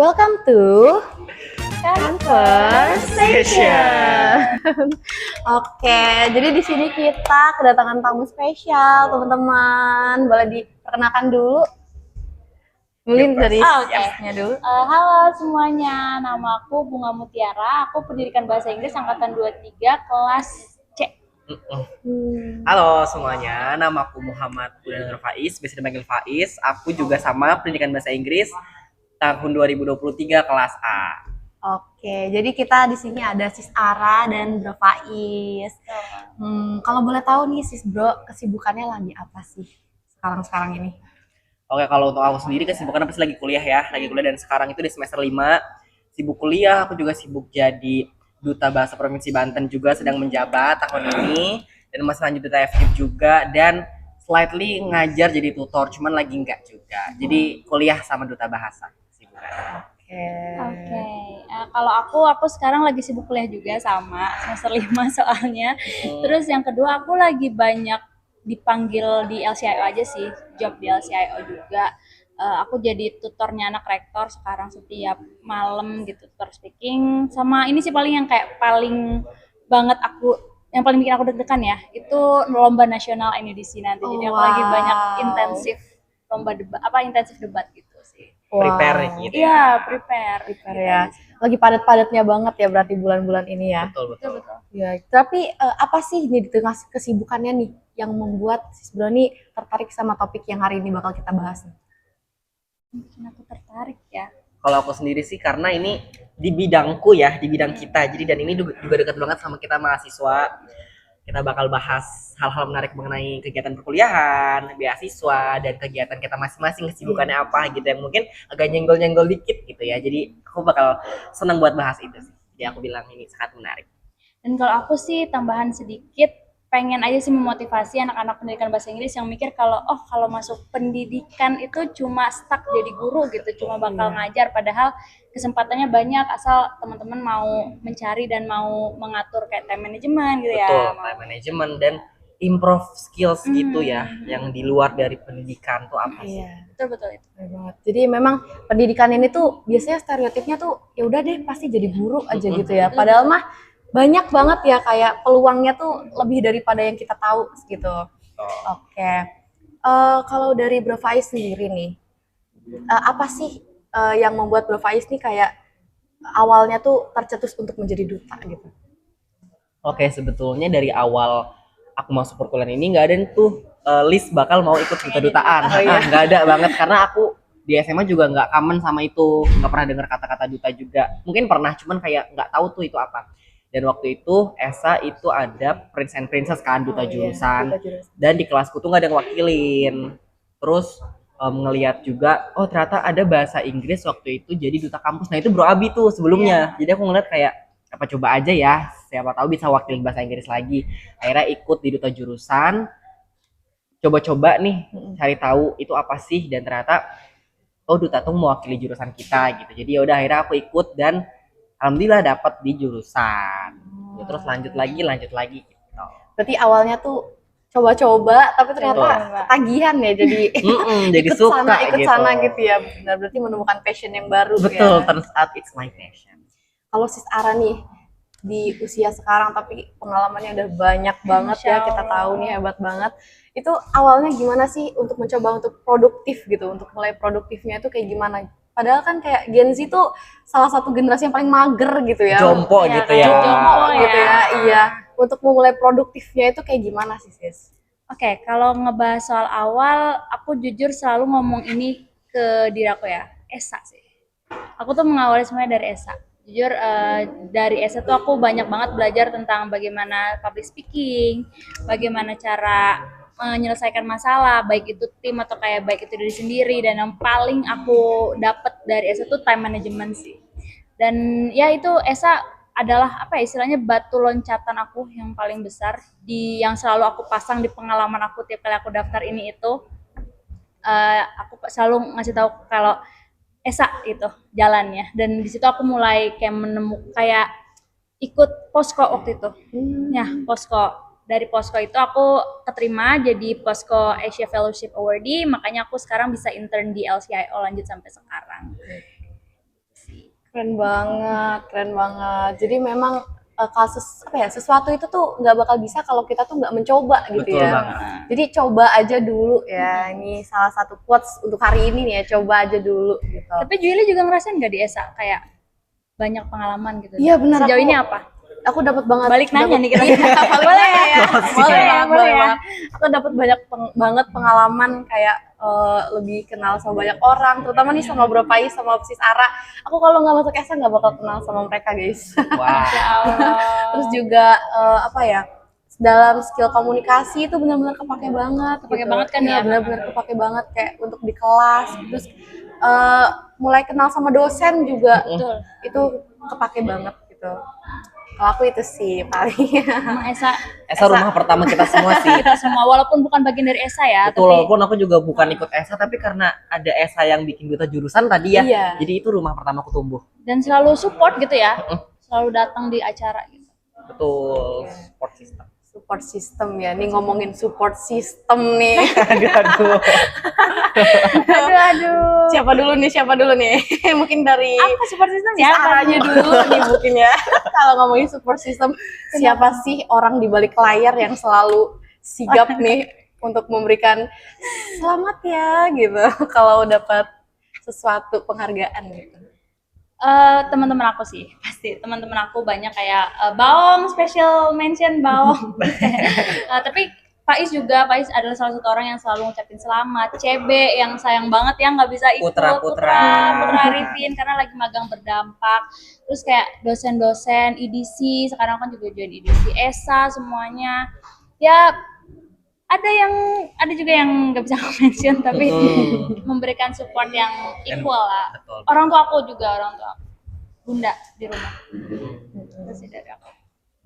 Welcome to Conversation. Oke, jadi di sini kita kedatangan tamu spesial, teman-teman. Boleh diperkenalkan dulu? Mungkin dari siapnya dulu. Halo semuanya, nama aku Bunga Mutiara. Aku pendidikan bahasa Inggris angkatan 23 kelas C. Halo semuanya, nama aku Muhammad Budan Faiz, biasa dipanggil Faiz. Aku juga sama pendidikan bahasa Inggris tahun 2023 kelas A. Oke, jadi kita di sini ada Sis Ara dan Bro Faiz. Kalau boleh tahu nih Sis Bro, kesibukannya lagi apa sih sekarang ini? Oke, kalau untuk aku sendiri kesibukan pasti lagi kuliah ya, lagi kuliah dan sekarang itu di semester 5. Sibuk kuliah, aku juga sibuk jadi Duta Bahasa Provinsi Banten juga sedang menjabat tahun ini dan masih lanjut Duta FKIP juga dan slightly ngajar jadi tutor, cuman lagi enggak juga. Jadi kuliah sama Duta Bahasa kesibukan. Oke. Kalau aku sekarang lagi sibuk kuliah juga sama semester 5 soalnya. Terus yang kedua aku lagi banyak dipanggil di LCIO aja sih, job di LCIO juga. Aku jadi tutornya anak rektor sekarang setiap malam gitu, tutor speaking. Sama ini sih paling yang kayak paling banget yang paling bikin aku deg-degan ya, itu lomba nasional NEDC nanti. Jadi aku lagi banyak intensif intensif debat gitu sih. Prepare gitu Iya, prepare ya. Lagi padat-padatnya banget ya berarti bulan-bulan ini ya. Betul. Ya, tapi apa sih nih di tengah kesibukannya nih yang membuat Sis Bro nih tertarik sama topik yang hari ini bakal kita bahas nih? Mungkin aku tertarik ya. Kalau aku sendiri sih karena ini di bidangku ya, di bidang kita. Jadi dan ini juga dekat banget sama kita mahasiswa. Kita bakal bahas hal-hal menarik mengenai kegiatan perkuliahan, beasiswa, dan kegiatan kita masing-masing, kesibukannya apa gitu yang mungkin agak nyenggol-nyenggol dikit gitu ya. Jadi aku bakal senang buat bahas itu sih. Jadi aku bilang ini sangat menarik. Dan kalau aku sih tambahan sedikit, pengen aja sih memotivasi anak-anak pendidikan bahasa Inggris yang mikir kalau masuk pendidikan itu cuma stuck jadi guru gitu, cuma bakal ngajar, padahal kesempatannya banyak asal teman-teman mau mencari dan mau mengatur kayak time management gitu ya. Betul, time management dan improve skills gitu ya, yang di luar dari pendidikan tuh apa sih? Betul itu. Banget. Jadi memang pendidikan ini tuh biasanya stereotipnya tuh ya udah deh pasti jadi guru aja gitu ya. Padahal mah banyak banget ya kayak peluangnya tuh lebih daripada yang kita tahu gitu. Oke. Kalau dari Bro Faiz sendiri nih, apa sih yang membuat Bro Faiz nih kayak awalnya tuh tercetus untuk menjadi duta gitu? Oke, sebetulnya dari awal aku masuk perkuliahan ini nggak ada tuh list bakal mau ikut duta-dutaan. Nggak ada banget karena aku di SMA juga nggak common sama itu, nggak pernah dengar kata-kata duta juga. Mungkin pernah, cuman kayak nggak tahu tuh itu apa. Dan waktu itu ESA itu ada Prince and Princess kan, duta jurusan. Dan di kelasku tuh nggak ada yang wakilin. Terus ngelihat juga, oh ternyata ada bahasa Inggris waktu itu jadi duta kampus. Nah itu Bro Abi tuh sebelumnya. Jadi aku ngeliat kayak apa coba aja ya, siapa tahu bisa wakilin bahasa Inggris lagi. Akhirnya ikut di duta jurusan, coba-coba nih cari tahu itu apa sih, dan ternyata oh duta tuh mewakili jurusan kita gitu. Jadi yaudah akhirnya aku ikut dan alhamdulillah dapat di jurusan. Terus lanjut lagi gitu. Berarti awalnya tuh coba-coba tapi ternyata ketagihan ya jadi jadi ikut suka sana gitu ya. Benar, berarti menemukan passion yang baru. Betul, ya. turns out it's my passion. Kalau Sis Ara nih di usia sekarang tapi pengalamannya udah banyak banget ya, kita tahu nih hebat banget. Itu awalnya gimana sih untuk mencoba untuk produktif gitu, untuk mulai produktifnya itu kayak gimana? Padahal kan kayak Gen Z tuh salah satu generasi yang paling mager gitu ya. Jompo gitu ya. Jompo gitu ya, iya. Untuk memulai produktifnya itu kayak gimana sih, Sis? Oke, kalau ngebahas soal awal, aku jujur selalu ngomong ini ke diri aku ya, ESA sih. Aku tuh mengawali semuanya dari ESA. Jujur dari ESA tuh aku banyak banget belajar tentang bagaimana public speaking, bagaimana cara menyelesaikan masalah, baik itu tim atau kayak baik itu diri sendiri, dan yang paling aku dapat dari ESA tuh time management sih. Dan ya itu ESA adalah apa ya, istilahnya batu loncatan aku yang paling besar yang selalu aku pasang di pengalaman aku tiap kali aku daftar ini itu. Aku selalu ngasih tahu kalau ESA itu jalannya, dan di situ aku mulai kayak kayak ikut posko waktu itu. Ya, posko. Dari posko itu aku keterima jadi posko Asia Fellowship Awardee, makanya aku sekarang bisa intern di LCIO lanjut sampai sekarang. Keren banget, keren banget. Jadi memang kasus apa ya, sesuatu itu tuh nggak bakal bisa kalau kita tuh nggak mencoba gitu Betul ya. banget. Jadi coba aja dulu ya. Ini salah satu quotes untuk hari ini nih ya, coba aja dulu gitu. Tapi Julie juga ngerasain nggak di ESA kayak banyak pengalaman gitu? Iya benar. Sejauh ini apa? Aku dapat banget. Balik nanya nih kita. Boleh ya, boleh ya, boleh ya. ya. Aku dapat banyak banget pengalaman kayak lebih kenal sama banyak orang, terutama nih sama Bro Pais sama Sis Ara. Aku kalau nggak masuk ESA nggak bakal kenal sama mereka guys. Wah. Ya Allah. Terus juga apa ya, dalam skill komunikasi itu benar-benar kepake banget. Kepake banget kan ya? Benar-benar kepake banget kayak untuk di kelas. Terus mulai kenal sama dosen juga, Betul. itu kepake banget gitu. Kalau aku itu sih paling. Emang ESA ESA rumah pertama kita semua sih. kita semua walaupun bukan bagian dari ESA ya, Betul, tapi walaupun aku juga bukan ikut ESA, tapi karena ada ESA yang bikin duta jurusan tadi ya, Iya. jadi itu rumah pertama aku tumbuh. dan selalu support gitu ya. Selalu datang di acara gitu. Betul, support system. Support system ya, nih ngomongin support system nih. Aduh. Aduh. Siapa dulu nih? Mungkin dari Apa support system ya? Saranya dulu nih mungkin ya. Kalau ngomongin support system, siapa sih orang di balik layar yang selalu sigap nih untuk memberikan selamat ya gitu kalau dapat sesuatu penghargaan gitu. Teman-teman aku sih pasti teman-teman aku banyak kayak Baong, special mention Baong. Tapi Faiz adalah salah satu orang yang selalu ngucapin selamat. CB yang sayang banget ya nggak bisa ikut. Putra Arifin karena lagi magang berdampak. Terus kayak dosen-dosen IDC, sekarang kan juga join IDC, ESA semuanya. Ya ada juga yang nggak bisa aku mention tapi memberikan support yang equal lah. Betul. Orang tua aku bunda di rumah. Itu sih dari aku.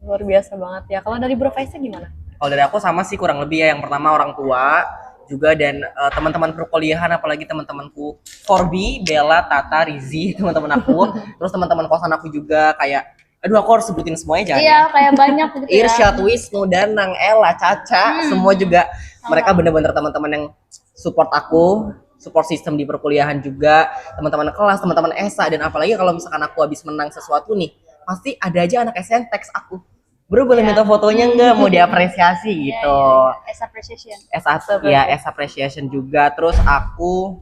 Luar biasa banget ya. Kalau dari Bro Faisnya gimana? Kalau dari aku sama sih kurang lebih ya. Yang pertama orang tua juga dan teman-teman perkuliahan, apalagi teman-temanku Forbi, Bella, Tata, Rizi, teman-teman aku. Terus teman-teman kosan aku juga kayak, aduh aku harus sebutin semuanya jangan. Iya, kayak banyak gitu ya. Irsyad, Wisnu, Danang, Ella, Caca, semua juga mereka benar-benar teman-teman yang support aku, support sistem di perkuliahan juga, teman-teman kelas, teman-teman ESA, dan apalagi kalau misalkan aku habis menang sesuatu nih, pasti ada aja anak ESA yang teks aku. Bro boleh minta fotonya nggak? Mau diapresiasi gitu. As appreciation. S1 ya, S appreciation juga. Terus aku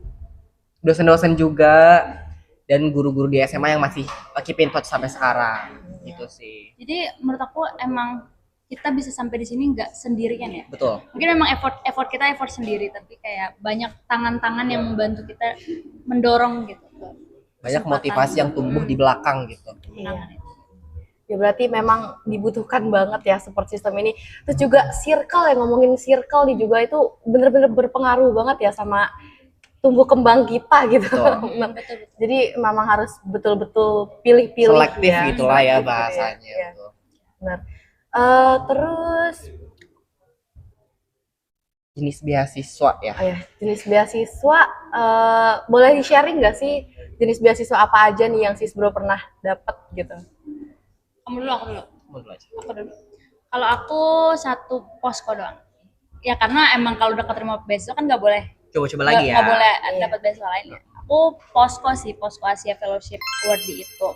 dosen-dosen juga dan guru-guru di SMA yang masih keep in touch sampai sekarang. Gitu sih. Jadi menurut aku emang kita bisa sampai di sini nggak sendirian ya. Betul. Mungkin memang effort kita sendiri, tapi kayak banyak tangan-tangan yang membantu kita mendorong gitu. Banyak motivasi yang tumbuh di belakang gitu. Kemenangan itu. Ya berarti memang dibutuhkan banget ya support system ini. Terus juga circle, yang ngomongin circle nih juga itu bener-bener berpengaruh banget ya sama tumbuh kembang kita gitu. Betul. Jadi memang harus betul-betul pilih-pilih Selektif ya. gitulah ya Selektif bahasanya. ya. Betul. Benar. Terus Jenis beasiswa ya. oh ya, jenis beasiswa boleh di-sharing nggak sih jenis beasiswa apa aja nih yang Sis Bro pernah dapat gitu? Kamu dulu, aku dulu. Dulu aja. Aku dulu. Kalau aku satu posko doang. Ya karena emang kalau udah keterima beasiswa kan nggak boleh. Coba-coba lagi ya. Nggak boleh dapat beasiswa lain. Aku posko Asia Fellowship Award itu.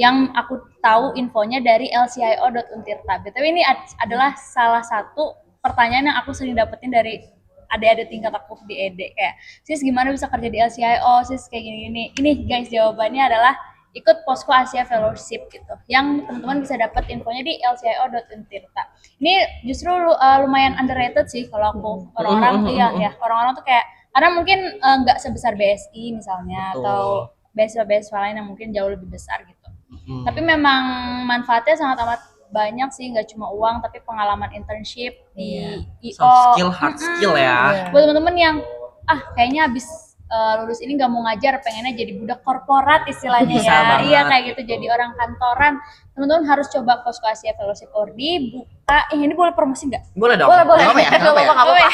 Yang aku tahu infonya dari lcio.untirta. Tapi ini adalah salah satu pertanyaan yang aku sering dapetin dari adik-adik tingkat aku di ED. Kayak, Sis gimana bisa kerja di LCIO, Sis kayak gini-gini. Ini guys jawabannya adalah ikut Posko Asia Fellowship gitu. Yang teman-teman bisa dapat infonya di lcio.untirta. Ini justru lumayan underrated sih kalau aku orang-orang orang-orang tuh kayak karena mungkin nggak sebesar BSI misalnya. Betul. Atau beasiswa-beasiswa lain yang mungkin jauh lebih besar gitu. Tapi memang manfaatnya sangat amat banyak sih, nggak cuma uang tapi pengalaman internship di IO. Soft skill, hard skill ya. Buat teman-teman yang kayaknya habis lulus ini nggak mau ngajar, pengennya jadi budak korporat istilahnya Bisa ya. banget, Iya kayak gitu, gitu. jadi orang kantoran. Teman-teman harus coba Posko Asia Fellowship Award dibuka. Ini boleh promosi nggak? Boleh dong. Boleh. Kenapa ya? Kenapa ya? Nggak apa-apa.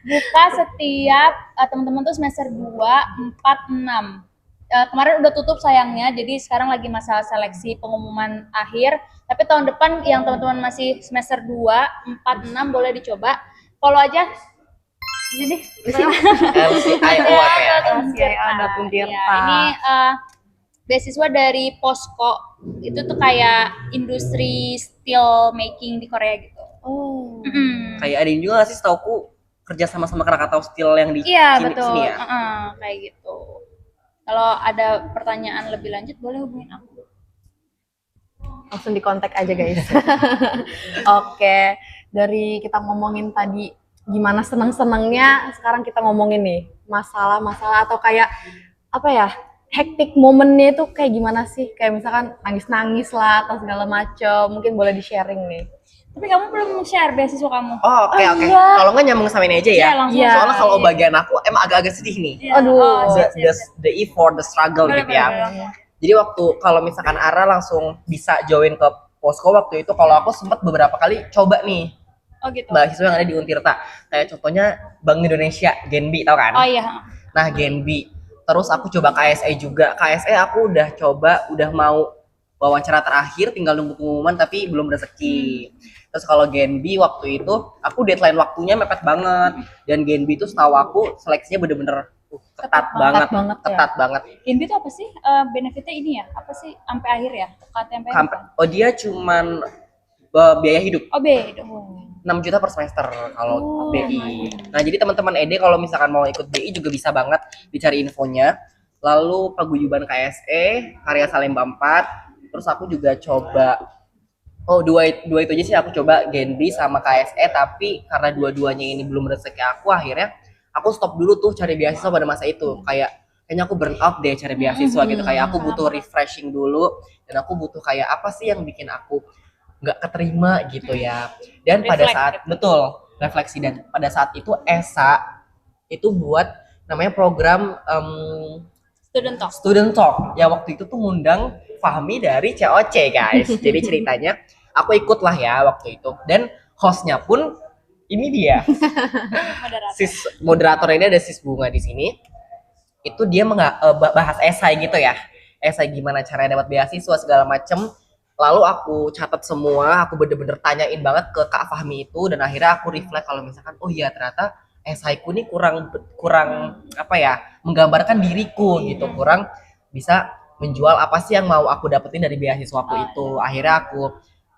Buka setiap teman-teman tuh semester 2, 4, 6. Kemarin udah tutup sayangnya, jadi sekarang lagi masa seleksi pengumuman akhir. Tapi tahun depan yang teman-teman masih semester 2, 4, 6 boleh dicoba. Follow aja. Jadi LCI Award ya. LCIO.untirta. Ya, ini beasiswa dari Posko. Itu tuh kayak industri steel making di Korea gitu. Oh. Kayak ada juga nggak sih setauku kerja sama Krakatau Steel yang di Iya, sini, betul. sini ya? Kayak gitu. Kalau ada pertanyaan lebih lanjut boleh hubungin aku. Langsung di kontak aja guys. Oke, dari kita ngomongin tadi gimana seneng-senengnya, sekarang kita ngomongin nih masalah-masalah atau kayak apa ya, hektik momennya itu kayak gimana sih? Kayak misalkan nangis-nangis lah atau segala macem, mungkin boleh di-sharing nih. Tapi kamu belum share beasiswa kamu. Oh, oke. iya. Kalau nggak nyambung sama ini aja ya. Iya, langsung. Iya. Soalnya kalau bagian aku emang agak-agak sedih nih. Iya. Aduh. Oh, siap, siap, siap. The effort, the struggle Boleh, gitu ya. boleh. Jadi waktu kalau misalkan Ara langsung bisa join ke Posko waktu itu, kalau aku sempat beberapa kali coba nih Oh gitu. mahasiswa yang ada di Untirta. Kayak contohnya Bank Indonesia, Genbi, tau kan? Oh iya. Nah, Genbi. Terus aku coba KSE juga. KSE aku udah coba, udah mau wawancara terakhir, tinggal nunggu pengumuman tapi belum rezeki. Terus kalau Genbi waktu itu, aku deadline waktunya mepet banget. Dan Genbi itu setahu aku seleksinya bener-bener ketat banget. Ketat banget. Genbi itu apa sih? Benefitnya ini ya? Apa sih sampai akhir ya? KTMPN. Oh, dia cuman biaya hidup. Oh, beda. 6 juta per semester kalau BI. Nah, jadi teman-teman ED kalau misalkan mau ikut BI juga bisa banget dicari infonya. Lalu paguyuban KSE, Karya Salemba 4. Terus aku juga coba dua itu aja sih aku coba Genbi sama KSE, tapi karena dua-duanya ini belum rezeki aku, akhirnya aku stop dulu tuh cari beasiswa pada masa itu. Kayaknya aku burn out deh cari beasiswa gitu. Kayak aku butuh refreshing dulu dan aku butuh kayak apa sih yang bikin aku nggak keterima gitu ya. Dan pada saat betul refleksi, dan pada saat itu ESA itu buat namanya program Student Talk ya, waktu itu tuh ngundang Fahmi dari COC guys. Jadi ceritanya aku ikut lah ya waktu itu, dan hostnya pun ini dia sis moderator ini, ada sis Bunga di sini. Itu dia bahas esai gitu ya, esai gimana caranya dapat beasiswa segala macem. Lalu aku catat semua, aku bener-bener tanyain banget ke Kak Fahmi itu, dan akhirnya aku reflect kalau misalkan oh iya ternyata esaiku ini kurang apa ya, menggambarkan diriku gitu, kurang bisa menjual apa sih yang mau aku dapetin dari beasiswaku itu. Akhirnya aku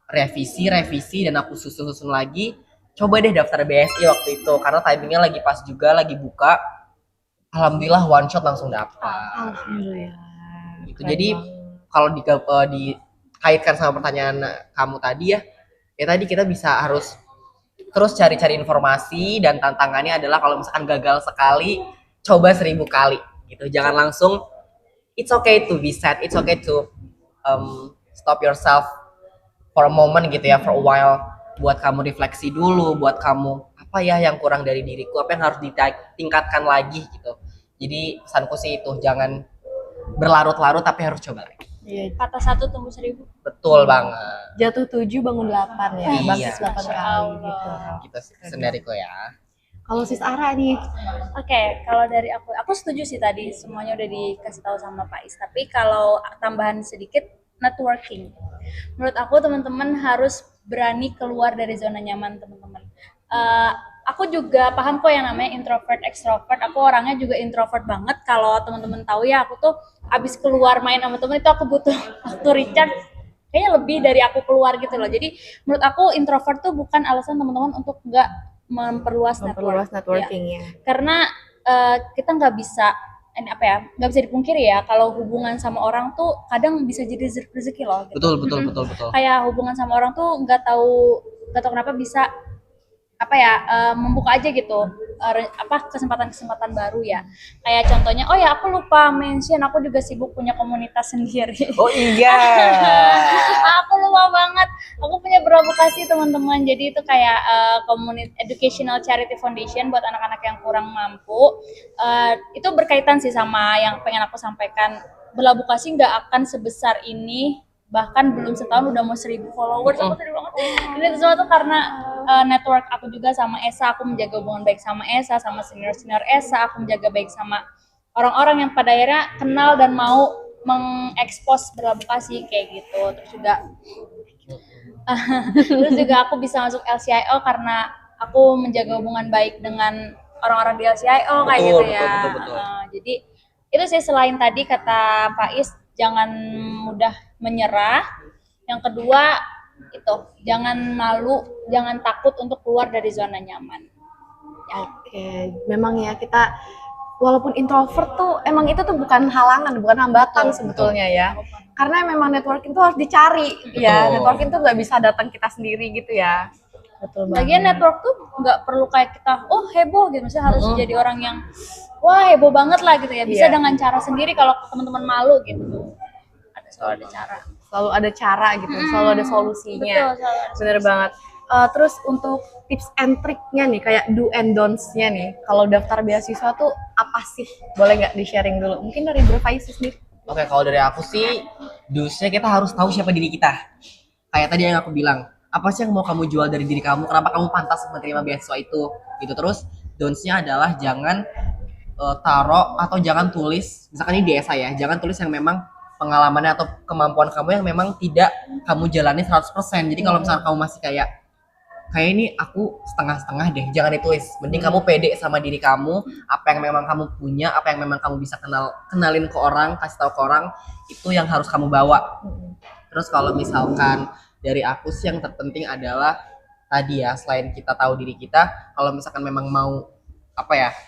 revisi dan aku susun lagi, coba deh daftar BSI waktu itu karena timingnya lagi pas juga, lagi buka. Alhamdulillah one shot langsung dapat. Alhamdulillah. Gitu. Jadi kalau dikaitkan sama pertanyaan kamu tadi ya tadi kita bisa harus terus cari-cari informasi, dan tantangannya adalah kalau misalkan gagal sekali, coba 1000 kali gitu. Jangan langsung, it's okay to be sad, it's okay to stop yourself for a moment gitu ya, for a while, buat kamu refleksi dulu, buat kamu apa ya yang kurang dari diriku, apa yang harus ditingkatkan lagi gitu. Jadi pesanku sih itu, jangan berlarut-larut tapi harus coba lagi. Iya. Kata 1 tumbuh 1000. Betul banget. Jatuh 7 bangun 8 ya, Iya. bagus 8 kali gitu. Gitu sih sendiriku ya. Kalau sis Ara nih, Oke, kalau dari aku setuju sih tadi semuanya udah dikasih tahu sama Pak Is. Tapi kalau tambahan sedikit, networking. Menurut aku teman-teman harus berani keluar dari zona nyaman teman-teman. Aku juga paham kok yang namanya introvert, extrovert. Aku orangnya juga introvert banget. Kalau teman-teman tahu ya, aku tuh abis keluar main sama temen itu aku butuh waktu recharge kayaknya lebih dari aku keluar gitu loh. Jadi menurut aku introvert tuh bukan alasan teman-teman untuk nggak memperluas networking ya. Karena kita nggak bisa nggak bisa dipungkiri ya kalau hubungan sama orang tuh kadang bisa jadi rezeki loh gitu. Betul. Kayak hubungan sama orang tuh nggak tahu kenapa bisa membuka aja gitu kesempatan baru ya. Kayak contohnya, oh ya aku lupa mention, aku juga sibuk punya komunitas sendiri. Oh iya. Aku lupa banget. Aku punya berovokasi teman-teman. Jadi itu kayak educational charity foundation buat anak-anak yang kurang mampu. Itu berkaitan sih sama yang pengen aku sampaikan. Belavokasi nggak akan sebesar ini, bahkan belum setahun udah mau 1000 followers. Aku sedih banget. Ini semua tuh karena network aku juga sama Esa. Aku menjaga hubungan baik sama Esa, sama senior Esa. Aku menjaga baik sama orang-orang yang pada akhirnya kenal dan mau mengekspos belavokasi kayak gitu. Terus juga aku bisa masuk LCIO karena aku menjaga hubungan baik dengan orang-orang di LCIO kayak gitu ya. Betul. Jadi itu sih, selain tadi kata Pak Is, jangan mudah menyerah. Yang kedua itu jangan malu, jangan takut untuk keluar dari zona nyaman. Oke, memang ya kita walaupun introvert tuh emang itu tuh bukan halangan, bukan hambatan sebetulnya ya. Karena memang networking tuh harus dicari ya. Betul. Networking tuh nggak bisa datang kita sendiri gitu ya. Betul banget. Lagian network tuh nggak perlu kayak kita heboh gitu, maksudnya harus jadi orang yang wah heboh banget lah gitu ya. Bisa Iya. dengan cara sendiri kalau teman-teman malu gitu. Selalu ada cara. Selalu ada cara gitu, selalu ada solusinya. Betul, selalu ada Bener banget. Terus untuk tips and triknya nih, kayak do and don'ts-nya nih, kalau daftar beasiswa tuh apa sih? Boleh nggak di-sharing dulu? Mungkin dari Bro Faiz sendiri. Oke, kalau dari aku sih, dosnya kita harus tahu siapa diri kita. Kayak tadi yang aku bilang, apa sih yang mau kamu jual dari diri kamu? Kenapa kamu pantas menerima beasiswa itu? Gitu terus, don'ts-nya adalah jangan taruh atau jangan tulis, misalkan ini di esai ya, jangan tulis yang memang pengalamannya atau kemampuan kamu yang memang tidak kamu jalani 100%. Jadi kalau misalkan kamu masih kayak ini aku setengah-setengah deh, jangan ditulis. Mending kamu pede sama diri kamu, apa yang memang kamu punya, apa yang memang kamu bisa kenalin ke orang, kasih tahu ke orang, itu yang harus kamu bawa. Terus kalau misalkan dari aku sih yang terpenting adalah tadi ya, selain kita tahu diri kita, kalau misalkan memang mau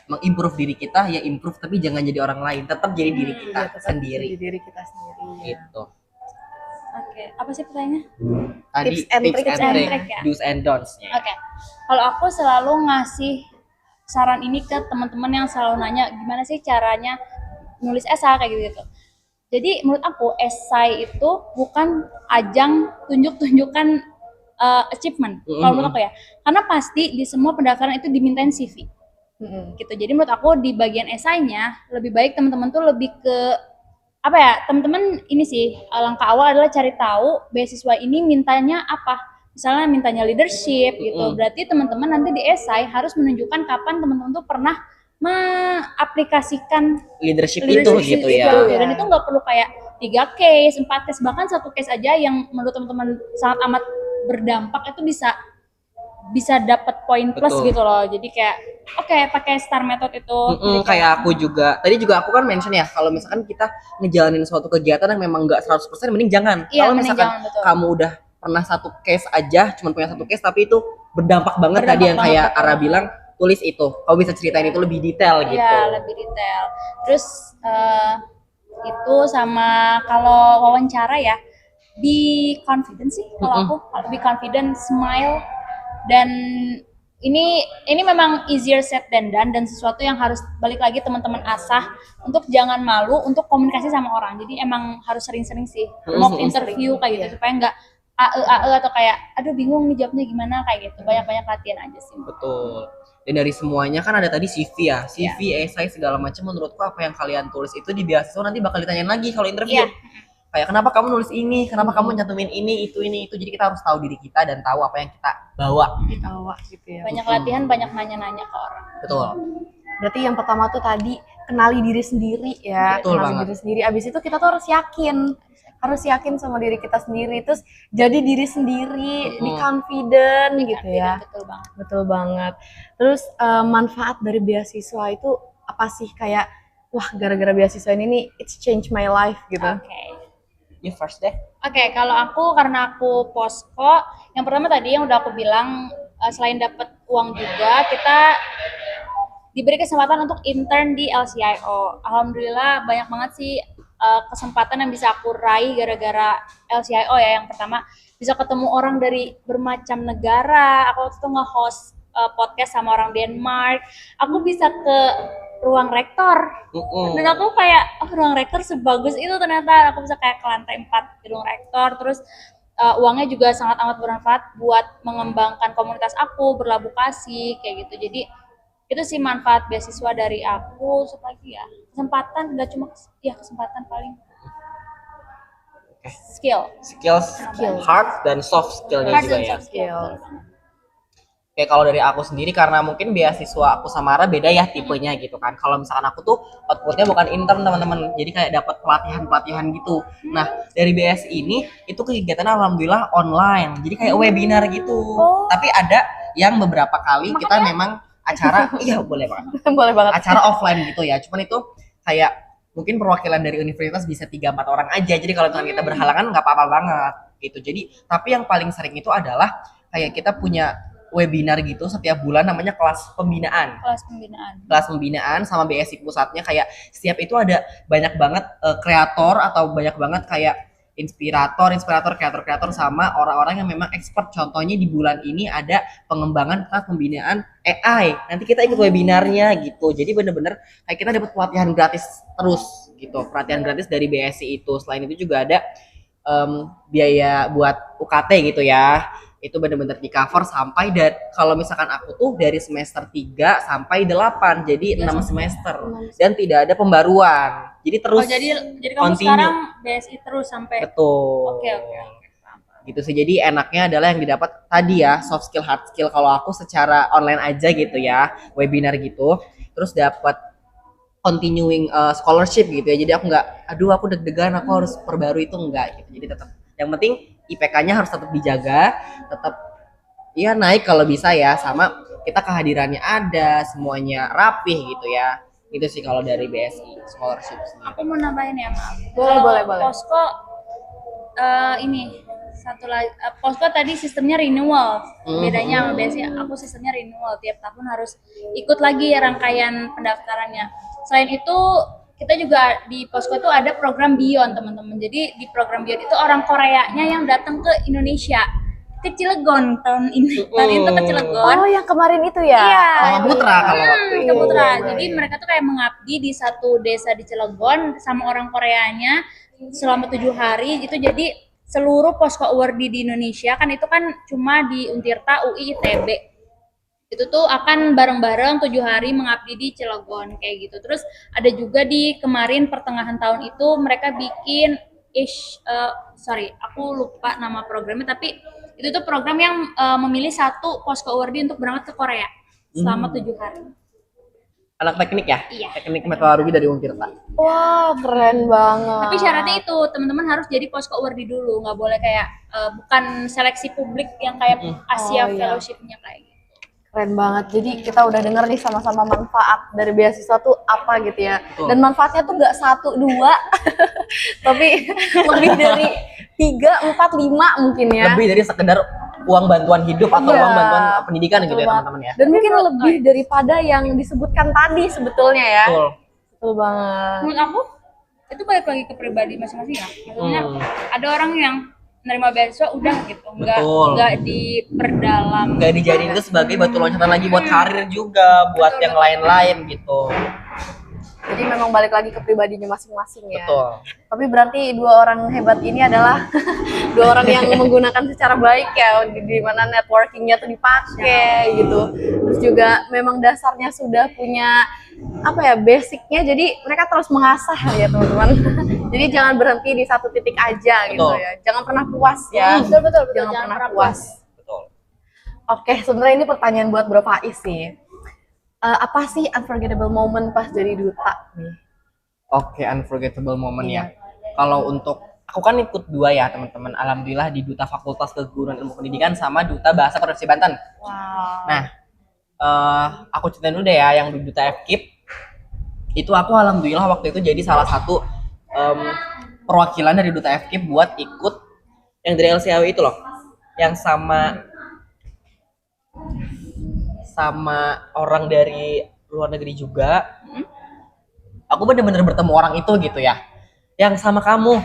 mengimprove diri kita, ya improve tapi jangan jadi orang lain, tetap jadi diri kita Iya, tetap sendiri. jadi diri kita sendiri. Gitu. Oke, apa sih pertanyaannya? Tadi Tips and trick ya. do's and don'ts. Oke, kalau aku selalu ngasih saran ini ke teman-teman yang selalu nanya gimana sih caranya nulis esai kayak gitu. Jadi menurut aku esai itu bukan ajang tunjuk-tunjukkan achievement. Kalau menurut aku ya, karena pasti di semua pendaftaran itu dimintain CV. Gitu. Jadi menurut aku di bagian esainya lebih baik teman-teman tuh lebih ke teman-teman ini sih langkah awal adalah cari tahu beasiswa ini mintanya apa. Misalnya mintanya leadership gitu. Berarti teman-teman nanti di esai harus menunjukkan kapan teman-teman tuh pernah mengaplikasikan Leadership itu gitu ya. Dan itu nggak perlu kayak 3 case, 4 case, bahkan 1 case aja yang menurut teman-teman sangat amat berdampak itu bisa dapat poin plus Betul. gitu loh. Jadi kayak pakai STAR method itu. Kayak aku juga, tadi juga aku kan mention ya, kalau misalkan kita ngejalanin suatu kegiatan yang memang nggak 100%, mending jangan. Iya, Kalau mending misalkan jangan, betul. kamu udah pernah 1 case aja, cuma punya 1 case, tapi itu berdampak banget Berdampak tadi yang banget, kayak betul. Ara bilang, tulis itu. Kamu bisa ceritain itu lebih detail gitu. Iya, lebih detail. Terus itu sama kalau wawancara ya, be confident sih kalau aku, be confident, smile, dan ini memang easier said than done dan sesuatu yang harus balik lagi teman-teman asah untuk jangan malu untuk komunikasi sama orang. Jadi emang harus sering-sering sih mock interview kayak gitu supaya nggak AE atau kayak aduh bingung nih jawabnya gimana kayak gitu. Banyak-banyak latihan aja sih. Betul. Dan dari semuanya kan ada tadi CV ya, CV, esai segala macam. Menurutku apa yang kalian tulis itu di beasiswa nanti bakal ditanyain lagi kalau interview. Iya. Kayak kenapa kamu nulis ini, kenapa kamu nyantumin ini, itu. Jadi kita harus tahu diri kita dan tahu apa yang kita bawa. Bawa gitu ya. Banyak latihan, banyak nanya-nanya ke orang. Betul. Berarti yang pertama tuh tadi kenali diri sendiri ya. Betul kenali banget. diri sendiri. Abis itu kita tuh harus yakin sama diri kita sendiri. Terus jadi diri sendiri, di confident gitu ya. Betul banget. Betul banget. Terus manfaat dari beasiswa itu apa sih, kayak wah gara-gara beasiswa ini nih it's changed my life gitu. Oke. You first deh. Oke, kalau aku karena aku posko, yang pertama tadi yang udah aku bilang selain dapat uang juga kita diberi kesempatan untuk intern di LCIO. Alhamdulillah banyak banget sih kesempatan yang bisa aku raih gara-gara LCIO ya. Yang pertama bisa ketemu orang dari bermacam negara. Aku waktu itu nge-host podcast sama orang Denmark. Aku bisa ke ruang rektor. Dan aku kayak ruang rektor sebagus itu ternyata. Aku bisa kayak ke lantai 4 gedung rektor. Terus uangnya juga sangat amat bermanfaat buat mengembangkan komunitas aku, berlabuh kasih kayak gitu. Jadi itu sih manfaat beasiswa dari aku. Lagi ya kesempatan, nggak cuma kesempatan paling Skills, hard dan soft skillnya hard juga dan ya. soft skill. Kayak kalau dari aku sendiri, karena mungkin beasiswa aku sama Ara beda ya tipenya gitu kan. Kalau misalkan aku tuh outputnya bukan intern teman-teman, jadi kayak dapat pelatihan gitu. Nah dari BS ini itu kegiatannya alhamdulillah online, jadi kayak webinar gitu. Tapi ada yang beberapa kali kita memang acara, iya boleh banget. Boleh banget. Acara offline gitu ya. Cuman itu kayak mungkin perwakilan dari universitas bisa 3-4 orang aja. Jadi kalau misalkan kita berhalangan nggak apa-apa banget gitu. Jadi tapi yang paling sering itu adalah kayak kita punya webinar gitu setiap bulan namanya kelas pembinaan. Kelas pembinaan sama BSI pusatnya, kayak setiap itu ada banyak banget kreator atau banyak banget kayak kreator sama orang-orang yang memang expert. Contohnya di bulan ini ada pengembangan kelas pembinaan AI. Nanti kita ikut webinarnya gitu. Jadi bener-bener kayak kita dapat pelatihan gratis terus gitu. Pelatihan gratis dari BSI itu. Selain itu juga ada biaya buat UKT gitu ya. Itu bener-bener di cover sampai kalau misalkan aku tuh dari semester 3 sampai 8, jadi 6 semester dan tidak ada pembaruan, jadi terus jadi kamu continue. sekarang BSI terus sampai Betul. Oke. Gitu sih, jadi enaknya adalah yang didapat tadi ya, soft skill, hard skill. Kalau aku secara online aja gitu ya, webinar gitu, terus dapat continuing scholarship gitu ya. Jadi aku nggak, aduh aku deg-degan aku harus perbarui, itu enggak gitu. Jadi tetap yang penting IPK-nya harus tetap dijaga, tetap ya naik kalau bisa ya, sama kita kehadirannya ada, semuanya rapih gitu ya. Itu sih kalau dari BSI scholarship sendiri. Aku mau nambahin ya, maaf. Boleh. Posko ini satu lagi, Posko tadi sistemnya renewal. Bedanya sama BSI, aku sistemnya renewal, tiap tahun harus ikut lagi rangkaian pendaftarannya. Selain itu kita juga di Posko itu ada program Beyond, teman-teman. Jadi di program Beyond itu orang Koreanya yang datang ke Indonesia, ke Cilegon tahun ini. Tahun itu ke Cilegon. Oh, yang kemarin itu ya? Iya. Sama Putra kalau waktu itu. Ke Putra. Jadi mereka tuh kayak mengabdi di satu desa di Cilegon sama orang Koreanya selama 7 hari. Itu jadi seluruh Posko Awardee di Indonesia kan itu kan cuma di Untirta, UI, ITB. Itu tuh akan bareng-bareng 7 hari mengabdi di Cilegon kayak gitu. Terus ada juga di kemarin pertengahan tahun itu mereka bikin aku lupa nama programnya, tapi itu tuh program yang memilih satu Posko Awardee untuk berangkat ke Korea selama 7 hari. Anak teknik ya? Iya. Teknik metalurgi dari Untirta. Wah, keren banget. Tapi syaratnya itu teman-teman harus jadi Posko Awardee dulu, nggak boleh kayak bukan seleksi publik yang kayak Asia Fellowship-nya kayak gitu. Keren banget. Jadi kita udah denger nih sama-sama manfaat dari beasiswa tuh apa gitu ya. Betul. Dan manfaatnya tuh nggak 1, 2, tapi lebih dari 3, 4, 5 mungkin ya. Lebih dari sekedar uang bantuan hidup atau Iya. uang bantuan pendidikan Betul gitu ya banget. teman-teman ya. Dan mungkin lebih daripada yang disebutkan tadi sebetulnya ya. Betul. Betul banget. Menurut aku itu balik lagi ke pribadi masing-masing ya. Maksudnya ada orang yang nerima beasiswa udah gitu, Betul. nggak diperdalam. Nggak dijadiin itu sebagai batu loncatan lagi buat karir juga, buat yang lain-lain gitu. Jadi memang balik lagi ke pribadinya masing-masing ya. Betul. Tapi berarti 2 orang hebat ini adalah 2 orang yang menggunakan secara baik ya, di mana networkingnya tuh dipakai gitu. Terus juga memang dasarnya sudah punya apa ya, basicnya, jadi mereka terus mengasah ya teman-teman. Jadi jangan berhenti di satu titik aja gitu Betul. ya. Jangan pernah puas ya. Betul. Jangan pernah puas. Betul. Oke, sebenarnya ini pertanyaan buat Bro Faiz sih. Apa sih unforgettable moment pas jadi duta nih? Oke, unforgettable moment ya. Kalau untuk aku kan ikut 2 ya teman-teman. Alhamdulillah di Duta Fakultas Keguruan Ilmu Pendidikan sama Duta Bahasa Provinsi Banten. Wow. Nah, aku ceritain dulu deh ya yang di Duta FKIP. Itu aku alhamdulillah waktu itu jadi salah satu perwakilan dari Duta FKIP buat ikut yang dari LCAW itu loh. Yang sama orang dari luar negeri juga. Aku bener-bener bertemu orang itu gitu ya. Yang sama kamu.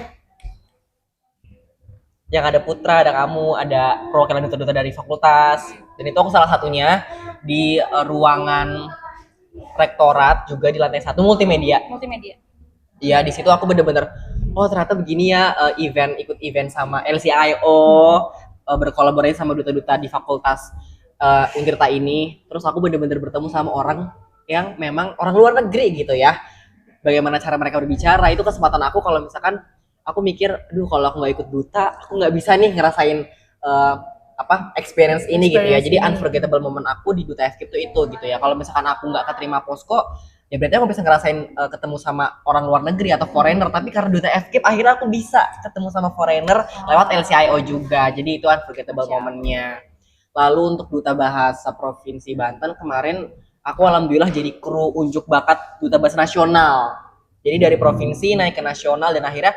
Yang ada Putra, ada kamu, ada perwakilan duta-duta dari fakultas. Dan itu aku salah satunya di ruangan rektorat juga di lantai 1 multimedia. Iya, di situ aku bener-bener oh ternyata begini ya, ikut event sama LCIO, berkolaborasi sama duta-duta di fakultas Untirta ini. Terus aku bener-bener bertemu sama orang yang memang orang luar negeri gitu ya. Bagaimana cara mereka berbicara, itu kesempatan aku kalau misalkan aku mikir, aduh kalau aku nggak ikut duta, aku nggak bisa nih ngerasain experience ini gitu ya. Jadi unforgettable moment aku di Duta FKIP itu gitu ya. Kalau misalkan aku nggak keterima Posko, ya berarti aku bisa ngerasain ketemu sama orang luar negeri atau foreigner. Tapi karena Duta FKIP akhirnya aku bisa ketemu sama foreigner lewat LCIO juga. Jadi itu unforgettable momennya. Lalu untuk Duta Bahasa Provinsi Banten kemarin aku alhamdulillah jadi kru unjuk bakat Duta Bahasa Nasional. Jadi dari provinsi naik ke nasional dan akhirnya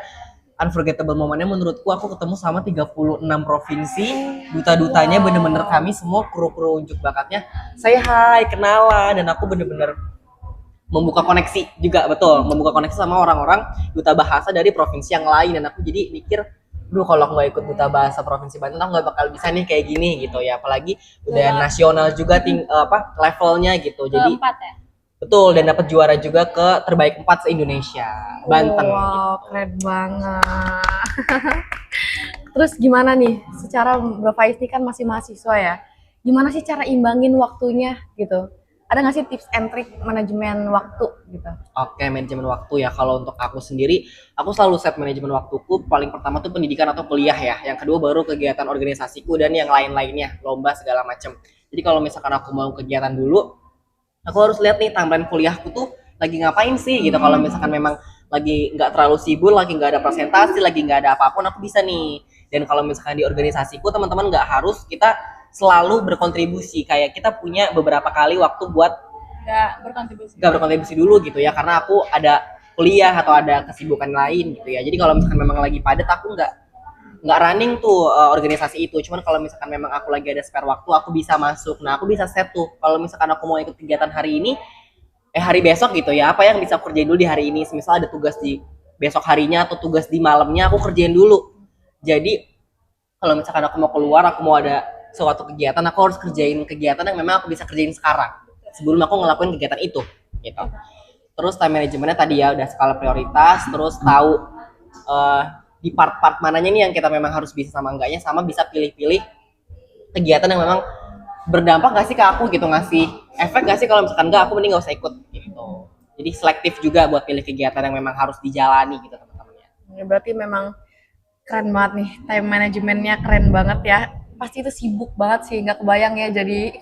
unforgettable momennya menurutku aku ketemu sama 36 provinsi, duta-dutanya bener-bener kami semua kru-kru unjuk bakatnya. Saya hai, kenalan dan aku bener-bener membuka koneksi juga, betul, membuka koneksi sama orang-orang duta bahasa dari provinsi yang lain dan aku jadi mikir, duh kalau aku nggak ikut duta bahasa provinsi Banten aku nggak bakal bisa nih kayak gini gitu ya, apalagi udah nasional juga levelnya gitu. Jadi Keempat ya. betul, dan dapat juara juga ke terbaik 4 se-Indonesia, Banten. Wow, keren banget. Terus gimana nih, secara Bro Faiz ini kan masih mahasiswa ya, gimana sih cara imbangin waktunya gitu? Ada nggak sih tips and trick manajemen waktu gitu? Oke, manajemen waktu ya. Kalau untuk aku sendiri, aku selalu set manajemen waktuku. Paling pertama tuh pendidikan atau kuliah ya. Yang kedua baru kegiatan organisasiku dan yang lain-lainnya, lomba segala macam. Jadi kalau misalkan aku mau kegiatan dulu, aku harus lihat nih timeline kuliahku tuh lagi ngapain sih gitu. Kalau misalkan memang lagi nggak terlalu sibuk, lagi nggak ada presentasi, lagi nggak ada apapun, aku bisa nih. Dan kalau misalkan di organisasiku, teman-teman nggak harus kita selalu berkontribusi. Kayak kita punya beberapa kali waktu buat nggak berkontribusi dulu gitu ya, karena aku ada kuliah atau ada kesibukan lain gitu ya. Jadi kalau misalkan memang lagi padat, aku nggak running tuh organisasi itu. Cuman kalau misalkan memang aku lagi ada spare waktu, aku bisa masuk. Nah, aku bisa set tuh kalau misalkan aku mau ikut kegiatan hari ini, hari besok gitu ya, apa yang bisa aku kerjain dulu di hari ini. Misal ada tugas di besok harinya atau tugas di malamnya, aku kerjain dulu. Jadi kalau misalkan aku mau keluar, aku mau ada suatu kegiatan, aku harus kerjain kegiatan yang memang aku bisa kerjain sekarang sebelum aku ngelakuin kegiatan itu gitu. Terus time manajemennya tadi ya udah skala prioritas, terus tahu di part-part mananya nih yang kita memang harus bisa sama enggaknya, sama bisa pilih-pilih kegiatan yang memang berdampak gak sih ke aku gitu, ngasih efek gak sih. Kalau misalkan enggak, aku mending gak usah ikut gitu. Jadi selektif juga buat pilih kegiatan yang memang harus dijalani gitu teman-teman ya. Ya, berarti memang keren banget nih, time manajemennya keren banget ya. Pasti itu sibuk banget sih, nggak kebayang ya jadi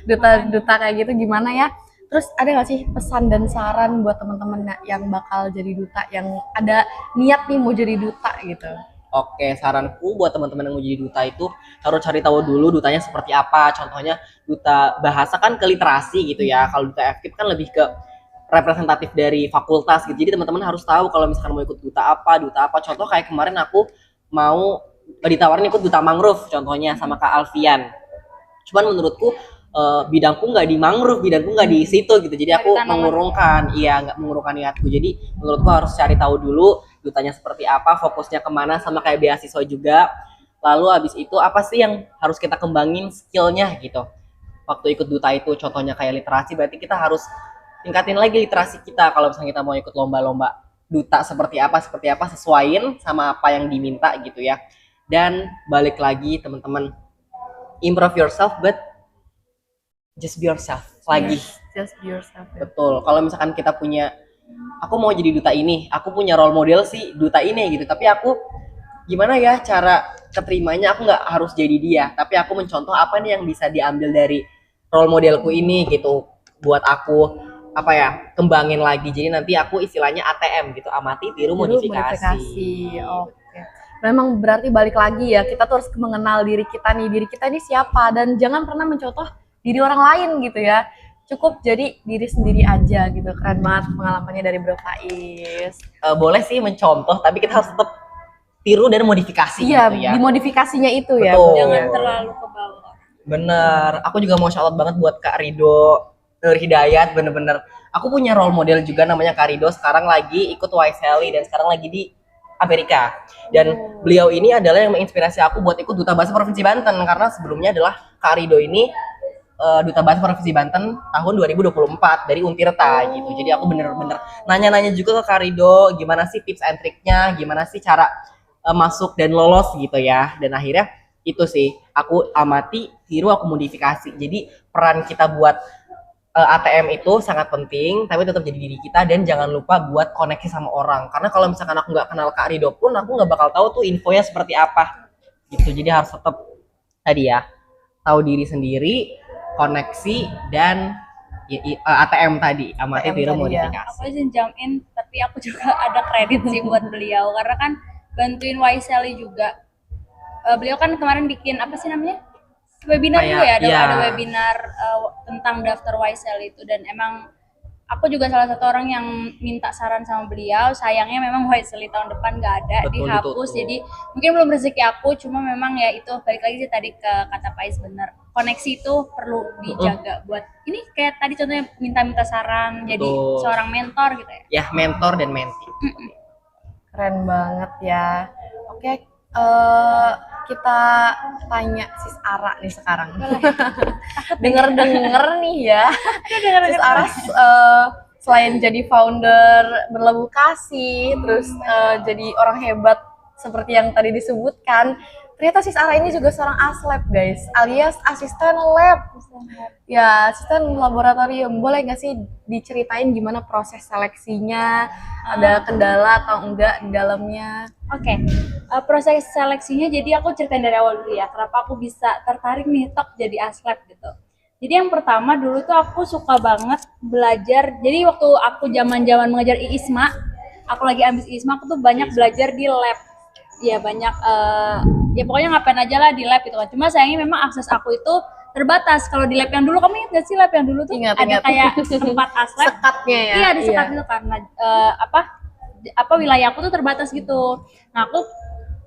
duta-duta kayak gitu gimana ya. Terus ada nggak sih pesan dan saran buat teman-teman yang bakal jadi duta, yang ada niat nih mau jadi duta gitu? Oke, saranku buat teman-teman yang mau jadi duta itu harus cari tahu dulu dutanya seperti apa. Contohnya duta bahasa kan ke literasi gitu ya. Kalau duta FKIP kan lebih ke representatif dari fakultas gitu. Jadi teman-teman harus tahu kalau misalkan mau ikut duta apa. Contoh kayak kemarin aku mau ditawarin ikut duta mangrove contohnya sama Kak Alfian. Cuman menurutku bidangku nggak di mangrove, bidangku nggak di situ gitu. Jadi aku nggak mengurungkan niatku. Jadi menurutku harus cari tahu dulu dutanya seperti apa, fokusnya kemana, sama kayak beasiswa juga. Lalu habis itu apa sih yang harus kita kembangin skillnya gitu. Waktu ikut duta itu contohnya kayak literasi, berarti kita harus tingkatin lagi literasi kita. Kalau misalnya kita mau ikut lomba-lomba duta seperti apa sesuaiin sama apa yang diminta gitu ya. Dan balik lagi teman-teman, improve yourself but just be yourself lagi. Just be yourself. Ya. Betul. Kalau misalkan kita punya, aku mau jadi duta ini, aku punya role model sih duta ini gitu, tapi aku gimana ya cara keterimanya, aku nggak harus jadi dia, tapi aku mencontoh apa nih yang bisa diambil dari role modelku ini gitu, buat aku apa ya, kembangin lagi. Jadi nanti aku istilahnya ATM gitu, amati tiru modifikasi. Oke. Memang berarti balik lagi ya, kita tuh harus mengenal diri kita nih, diri kita ini siapa, dan jangan pernah mencontoh diri orang lain gitu ya. Cukup jadi diri sendiri aja gitu. Keren banget pengalamannya dari Bro Faiz. Boleh sih mencontoh, tapi kita harus tetap tiru dan modifikasi Iya, gitu ya. dimodifikasinya itu ya. Betul. Jangan terlalu ke bawah. Bener. Aku juga mau shout out banget buat Kak Rido Nur Hidayat, bener-bener. Aku punya role model juga namanya Kak Rido, sekarang lagi ikut YSL dan sekarang lagi di Amerika. Dan beliau ini adalah yang menginspirasi aku buat ikut Duta Bahasa Provinsi Banten, karena sebelumnya adalah Kak Rido ini Duta Bahasa Provinsi Banten tahun 2024 dari Untirta gitu. Jadi aku bener-bener nanya-nanya juga ke Kak Rido, gimana sih tips and triknya, gimana sih cara masuk dan lolos gitu ya. Dan akhirnya itu sih, aku amati, tiru, aku modifikasi. Jadi peran kita buat ATM itu sangat penting, tapi tetap jadi diri kita, dan jangan lupa buat koneksi sama orang. Karena kalau misalkan aku nggak kenal Kak Rido pun, aku nggak bakal tahu tuh infonya seperti apa gitu. Jadi harus tetap tadi ya, tahu diri sendiri, koneksi, dan ATM tadi, amati, tiru, modifikasi. Aku izin jump in, tapi aku juga ada kredit sih buat beliau, karena kan bantuin Waiseli juga. Beliau kan kemarin bikin apa sih namanya, webinar juga ya, ada webinar tentang daftar YSL itu, dan emang aku juga salah satu orang yang minta saran sama beliau. Sayangnya memang Wisely tahun depan nggak ada, Betul, dihapus. ditutup. Jadi mungkin belum rezeki aku, cuma memang ya itu balik lagi sih tadi ke kata Pais, bener. Koneksi itu perlu dijaga buat ini kayak tadi contohnya minta-minta saran, jadi Betul. seorang mentor gitu ya. Ya, mentor dan mentee. Keren banget ya. Oke, kita tanya Sis Ara nih sekarang. Denger-denger nih ya, Sis Ara selain jadi founder Berlabuh Kasih, terus jadi orang hebat seperti yang tadi disebutkan, ternyata Sis Ara ini juga seorang aslab guys, alias asisten lab. Ya, asisten laboratorium. Boleh nggak sih diceritain gimana proses seleksinya? Ada kendala atau enggak di dalamnya? Oke, proses seleksinya jadi aku ceritain dari awal dulu ya, kenapa aku bisa tertarik nih tok jadi aslab gitu. Jadi yang pertama dulu tuh aku suka banget belajar. Jadi waktu aku zaman-zaman mengajar IISMA, aku lagi ambis IISMA, aku tuh banyak belajar di lab. Ya banyak, ya pokoknya ngapain aja lah di lab gitu kan. Cuma sayangnya memang akses aku itu terbatas. Kalau di lab yang dulu, kamu ingat gak sih lab yang dulu tuh Ingat. kayak tempat aslab. Sekatnya ya. Iya, ada sekat gitu karena apa wilayah aku tuh terbatas gitu. Nah, aku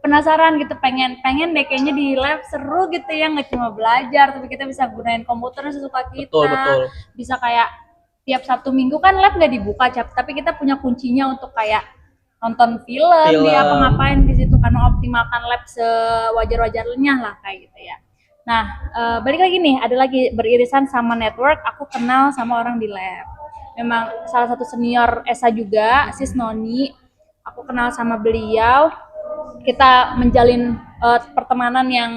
penasaran gitu, pengen deh kayaknya di lab seru gitu ya, nggak cuma belajar tapi kita bisa gunain komputer sesuka kita. Betul. Bisa kayak tiap Sabtu Minggu kan lab nggak dibuka, tapi kita punya kuncinya untuk kayak nonton film. Dia apa ngapain di situ karena optimalkan lab sewajar-wajarnya lah kayak gitu ya. Nah, balik lagi nih, ada lagi beririsan sama network, aku kenal sama orang di lab. Memang salah satu senior ESA juga, Sis Noni. Aku kenal sama beliau. Kita menjalin pertemanan yang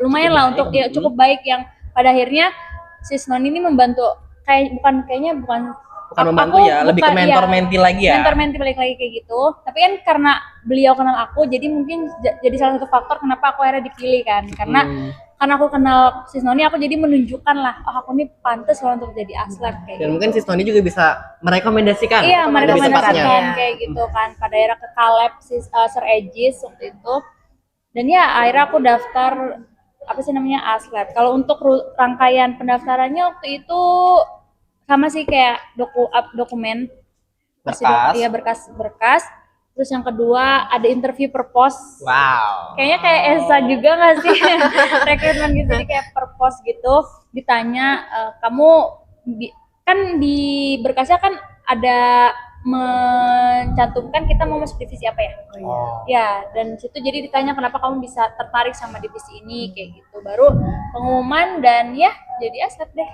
lumayan lah untuk ya, cukup baik, yang pada akhirnya Sis Noni ini membantu bukan membantu ya, lebih ke mentor mentee lagi ya. Mentor mentee balik lagi kayak gitu. Tapi kan karena beliau kenal aku, jadi mungkin jadi salah satu faktor kenapa aku akhirnya dipilih kan. Karena aku kenal Sis Noni, aku jadi menunjukkan lah, oh aku ini pantas loh untuk jadi aslab kayak. Dan mungkin Sis Noni juga bisa merekomendasikan. Iya, merekomendasikan ya. kayak gitu kan. Pada akhirnya ke Caleb, Sir Ejis waktu itu. Dan ya akhirnya aku daftar aslab. Kalau untuk rangkaian pendaftarannya waktu itu sama sih kayak dokumen berkas. Terus yang kedua ada interview per pos. Wow. Kayaknya kayak ESA juga nggak sih? Rekrutmen gitu, jadi kayak per pos gitu. Ditanya kamu kan di berkasnya kan ada mencantumkan kita mau masuk divisi apa ya? Ya, dan situ jadi ditanya kenapa kamu bisa tertarik sama divisi ini kayak gitu. Baru pengumuman dan ya jadi aslab deh.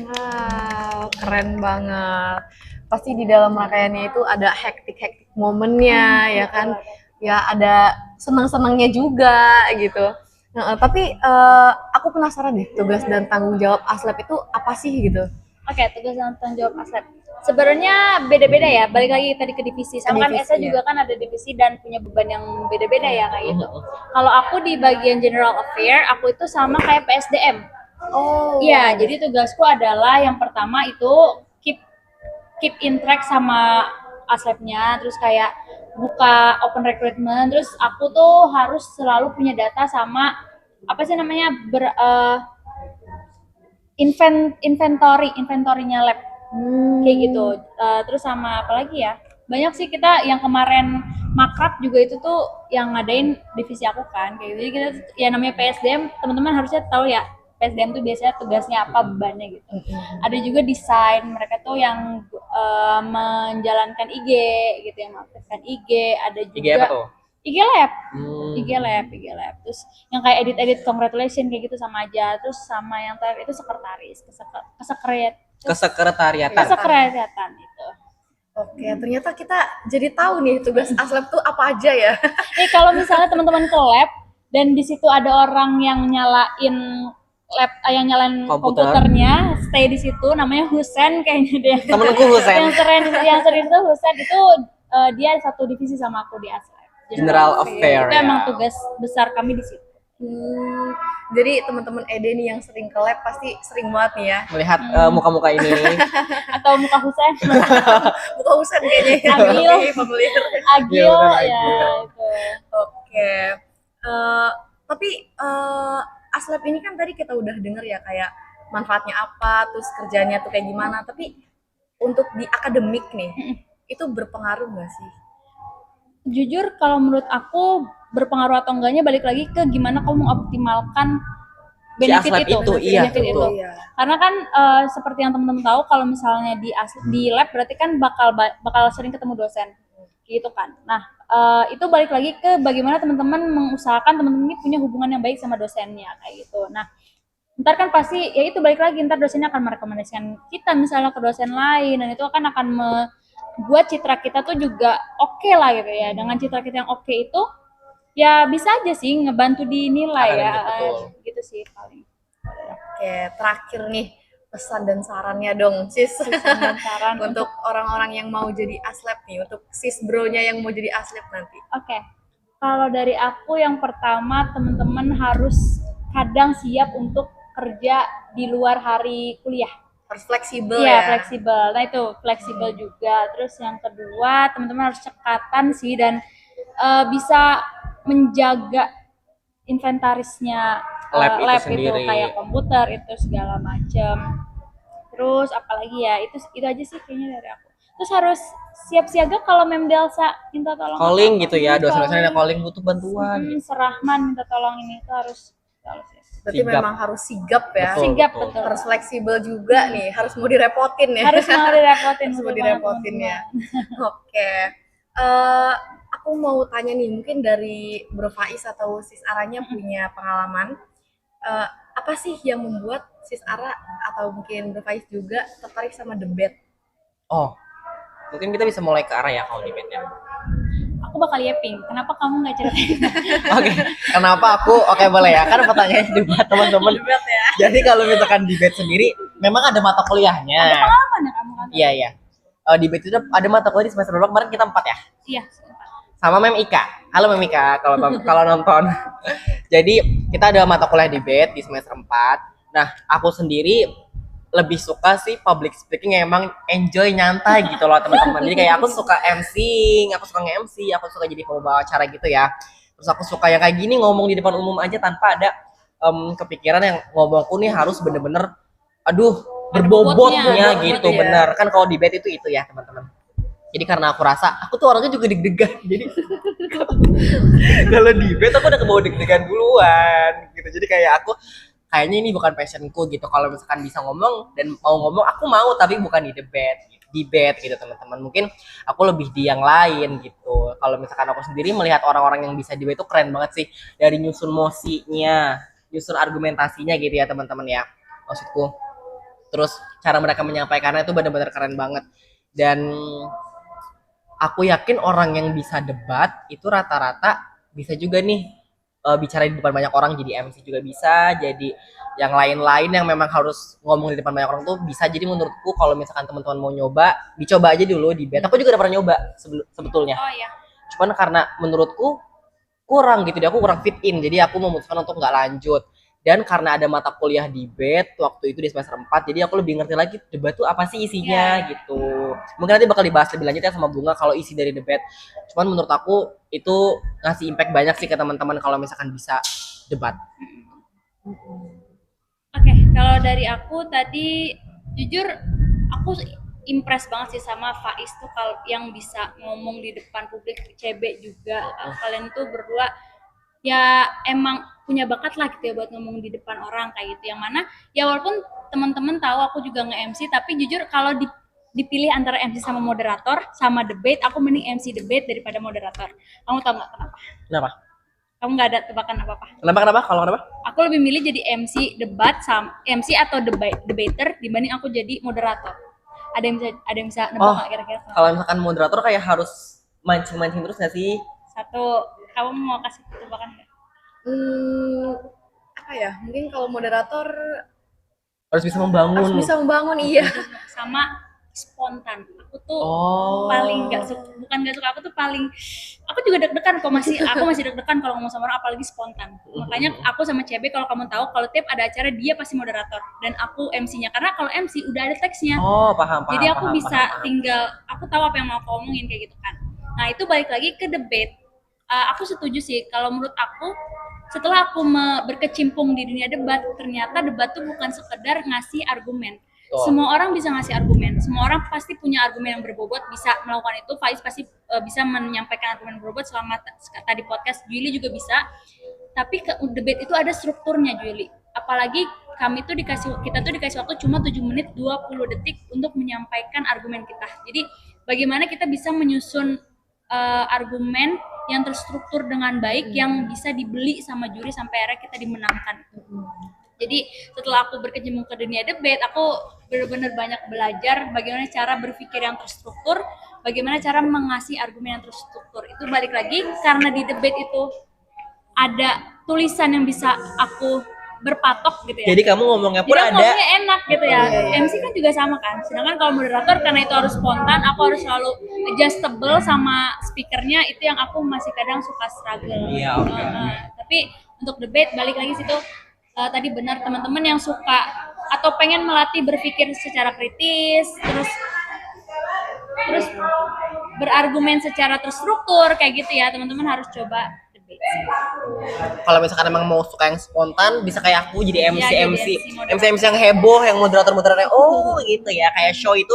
Wow, keren banget. Pasti di dalam rangkaiannya itu ada hektik momennya ya kan. Ya ada senang-senangnya juga gitu. Nah, tapi aku penasaran deh, tugas dan tanggung jawab aslab itu apa sih gitu? Oke, tugas dan tanggung jawab aslab. Sebenarnya beda-beda ya, balik lagi tadi ke divisi. Sama kan ESA juga kan ada divisi dan punya beban yang beda-beda ya kayak gitu. Kalau aku di bagian General Affair, aku itu sama kayak PSDM. Oh. Iya, jadi tugasku adalah yang pertama itu keep in track sama aslabnya, terus kayak buka open recruitment, terus aku tuh harus selalu punya data sama inventory-nya lab. Kayak gitu. Terus sama apa lagi ya? Banyak sih, kita yang kemarin makrab juga itu tuh yang ngadain divisi aku kan. Kayak gitu. Jadi kita ya namanya PSDM, teman-teman harusnya tahu ya. PSDM tuh biasanya tugasnya apa, bebannya gitu. Ada juga desain, mereka tuh yang menjalankan IG gitu, yang mengaktifkan IG. Ada juga IG apa tuh? IG Lab. Terus yang kayak edit congratulation kayak gitu sama aja. Terus sama yang terakhir itu sekretaris, kesekretariatan itu. Oke, ternyata kita jadi tahu nih tugas aslab tuh apa aja ya. Kalau misalnya teman-teman ke lab dan di situ ada orang yang nyalain komputernya, stay di situ, namanya Husen kayaknya dia. Temenku Husen. yang sering itu Husen itu dia satu divisi sama aku di aslab. General Affair. Itu emang tugas besar kami di situ. Jadi teman-teman Ede nih yang sering ke lab pasti sering banget nih ya melihat muka-muka ini. Atau muka Husen. Muka Husen kayaknya. Agil ya itu. Oke. Tapi aslab ini kan tadi kita udah denger ya kayak manfaatnya apa, terus kerjanya tuh kayak gimana. Tapi untuk di akademik nih, itu berpengaruh nggak sih? Jujur kalau menurut aku berpengaruh atau enggaknya balik lagi ke gimana kamu mengoptimalkan benefit aslab itu, iya, benefit itu. betul. Iya. Karena kan seperti yang teman-teman tahu kalau misalnya di lab berarti kan bakal sering ketemu dosen gitu kan. Nah, itu balik lagi ke bagaimana teman-teman mengusahakan teman-teman ini punya hubungan yang baik sama dosennya kayak gitu. Nah, ntar kan pasti ya itu balik lagi ntar dosennya akan merekomendasikan kita misalnya ke dosen lain dan itu akan membuat citra kita tuh juga oke lah gitu ya. Dengan citra kita yang oke itu ya bisa aja sih ngebantu dinilai ya. Betul. Gitu sih paling. Oke, terakhir nih pesan dan sarannya dong, sis. Saran untuk orang-orang yang mau jadi aslep nih, untuk sis bronya yang mau jadi aslep nanti. Oke. Kalau dari aku yang pertama teman-teman harus kadang siap untuk kerja di luar hari kuliah. Harus fleksibel Iya, ya. fleksibel. Nah, itu fleksibel juga. Terus yang kedua, teman-teman harus cekatan sih dan bisa menjaga inventarisnya Lab itu itu sendiri. kayak komputer itu segala macam. Terus apalagi ya itu aja sih kayaknya dari aku. Terus harus siap siaga kalau Mem Delsa minta tolong Calling apa-apa. gitu ya, dosen-dosen ada calling butuh bantuan. Serahman minta tolong ini itu harus ya. Berarti Sigap. memang harus sigap ya. Betul. Sigap betul. Harus fleksibel juga nih, harus mau direpotin ya. Harus mau direpotin. Harus mau betul direpotin banget, ya. Oke. Aku mau tanya nih, mungkin dari Bro Faiz atau Sis Aranya punya pengalaman. Apa sih yang membuat Sis Ara atau mungkin Bro Faiz juga tertarik sama debat? Oh, mungkin kita bisa mulai ke arah ya kalau debatnya. Aku bakal yaping. Kenapa kamu nggak ceritain? Oke, kenapa aku? Oke, boleh ya. Kan pertanyaannya debat teman-teman. Debat ya. Jadi kalau misalkan debat sendiri, memang ada mata kuliahnya. Apa ya kamu kan? Iya, iya. Debat itu ada mata kuliah di semester berapa? Kemarin kita 4 ya. Iya. Sama Mem Ika. Halo Mem Ika, kalau nonton. Jadi kita ada mata kuliah debat di semester 4. Nah, aku sendiri lebih suka sih public speaking yang emang enjoy nyantai gitu loh teman-teman. Jadi kayak aku suka MC, aku suka nge-MC, aku suka jadi pembawa acara gitu ya. Terus aku suka yang kayak gini ngomong di depan umum aja tanpa ada kepikiran yang ngomongku nih harus bener-bener aduh berbobotnya gitu, ya. bener. Kan kalau debate itu ya teman-teman. Jadi karena aku rasa aku tuh orangnya juga deg-degan. Jadi kalau debate aku udah kebawa deg-degan duluan gitu. Jadi kayak aku kayaknya ini bukan passionku gitu. Kalau misalkan bisa ngomong dan mau ngomong aku mau, tapi bukan di debate gitu teman-teman. Mungkin aku lebih di yang lain gitu. Kalau misalkan aku sendiri melihat orang-orang yang bisa debate itu keren banget sih, dari nyusun mosinya, nyusun argumentasinya gitu ya teman-teman ya, maksudku. Terus cara mereka menyampaikannya itu benar-benar keren banget. Dan aku yakin orang yang bisa debat itu rata-rata bisa juga nih bicara di depan banyak orang, jadi MC juga bisa, jadi yang lain-lain yang memang harus ngomong di depan banyak orang tuh bisa. Jadi menurutku kalau misalkan teman-teman mau nyoba, dicoba aja dulu debate. Aku juga udah pernah nyoba sebetulnya. Oh iya. Cuman karena menurutku kurang gitu, aku kurang fit in, jadi aku memutuskan untuk nggak lanjut. Dan karena ada mata kuliah debate waktu itu di semester 4, jadi aku lebih ngerti lagi debat tuh apa sih isinya gitu. Mungkin nanti bakal dibahas lebih lanjut ya sama Bunga kalau isi dari debat. Cuman menurut aku itu ngasih impact banyak sih ke teman-teman kalau misalkan bisa debat. Oke, kalau dari aku tadi jujur aku impress banget sih sama Faiz tuh kalau yang bisa ngomong di depan publik, CB juga. Kalian tuh berdua ya emang punya bakat lah gitu ya buat ngomong di depan orang kayak gitu. Yang mana ya walaupun teman-teman tahu aku juga nge-MC, tapi jujur kalau dipilih antara MC sama moderator sama debate, aku mending MC debate daripada moderator. Kamu tahu nggak kenapa? Kenapa? Kamu nggak ada tebakan apa-apa? Kenapa? Kalau kenapa? Aku lebih milih jadi MC debat sama MC atau debater dibanding aku jadi moderator. Ada yang bisa nebak nggak kira-kira? Kalau misalkan moderator kayak harus mancing-mancing terus nggak sih? Satu, kamu mau kasih tebakan nggak? Apa ya? Mungkin kalau moderator Harus bisa membangun. harus bisa membangun, iya. Sama spontan. Aku tuh Oh. paling nggak suka, bukan nggak suka, aku tuh paling, aku juga deg-degan kok, aku masih deg-degan kalau ngomong sama orang, apalagi spontan. Makanya aku sama CB kalau kamu tahu, kalau tiap ada acara dia pasti moderator dan aku MC-nya, karena kalau MC udah ada teksnya. Oh, paham. Jadi aku paham, bisa paham. tinggal, aku tahu apa yang mau aku omongin kayak gitu kan. Nah itu balik lagi ke debate. Aku setuju sih, kalau menurut aku setelah aku berkecimpung di dunia debat, ternyata debat tuh bukan sekedar ngasih argumen, Semua orang bisa ngasih argumen, semua orang pasti punya argumen yang berbobot, bisa melakukan itu. Faiz pasti bisa menyampaikan argumen berbobot, selama tadi podcast Julie juga bisa. Tapi debate itu ada strukturnya, Julie. Apalagi kita tuh dikasih waktu cuma 7 menit 20 detik untuk menyampaikan argumen kita. Jadi bagaimana kita bisa menyusun argumen yang terstruktur dengan baik, yang bisa dibeli sama juri sampai akhirnya kita dimenangkan. Jadi setelah aku berkecimpung ke dunia debate, aku benar-benar banyak belajar bagaimana cara berpikir yang terstruktur, bagaimana cara mengasih argumen yang terstruktur. Itu balik lagi karena di debate itu ada tulisan yang bisa aku berpatok gitu ya. Jadi kamu ngomongnya pun ada. Ngomongnya enak gitu ya. MC kan juga sama kan. Sedangkan kalau moderator karena itu harus spontan, aku harus selalu adjustable sama speakernya, itu yang aku masih kadang suka struggle. Iya, oke. Tapi untuk debate balik lagi situ, tadi benar, teman-teman yang suka atau pengen melatih berpikir secara kritis, terus berargumen secara terstruktur kayak gitu ya, teman-teman harus coba debate. Kalau misalkan emang mau suka yang spontan, bisa kayak aku jadi MC Ya, MC yang heboh, yang moderatornya gitu ya, kayak show itu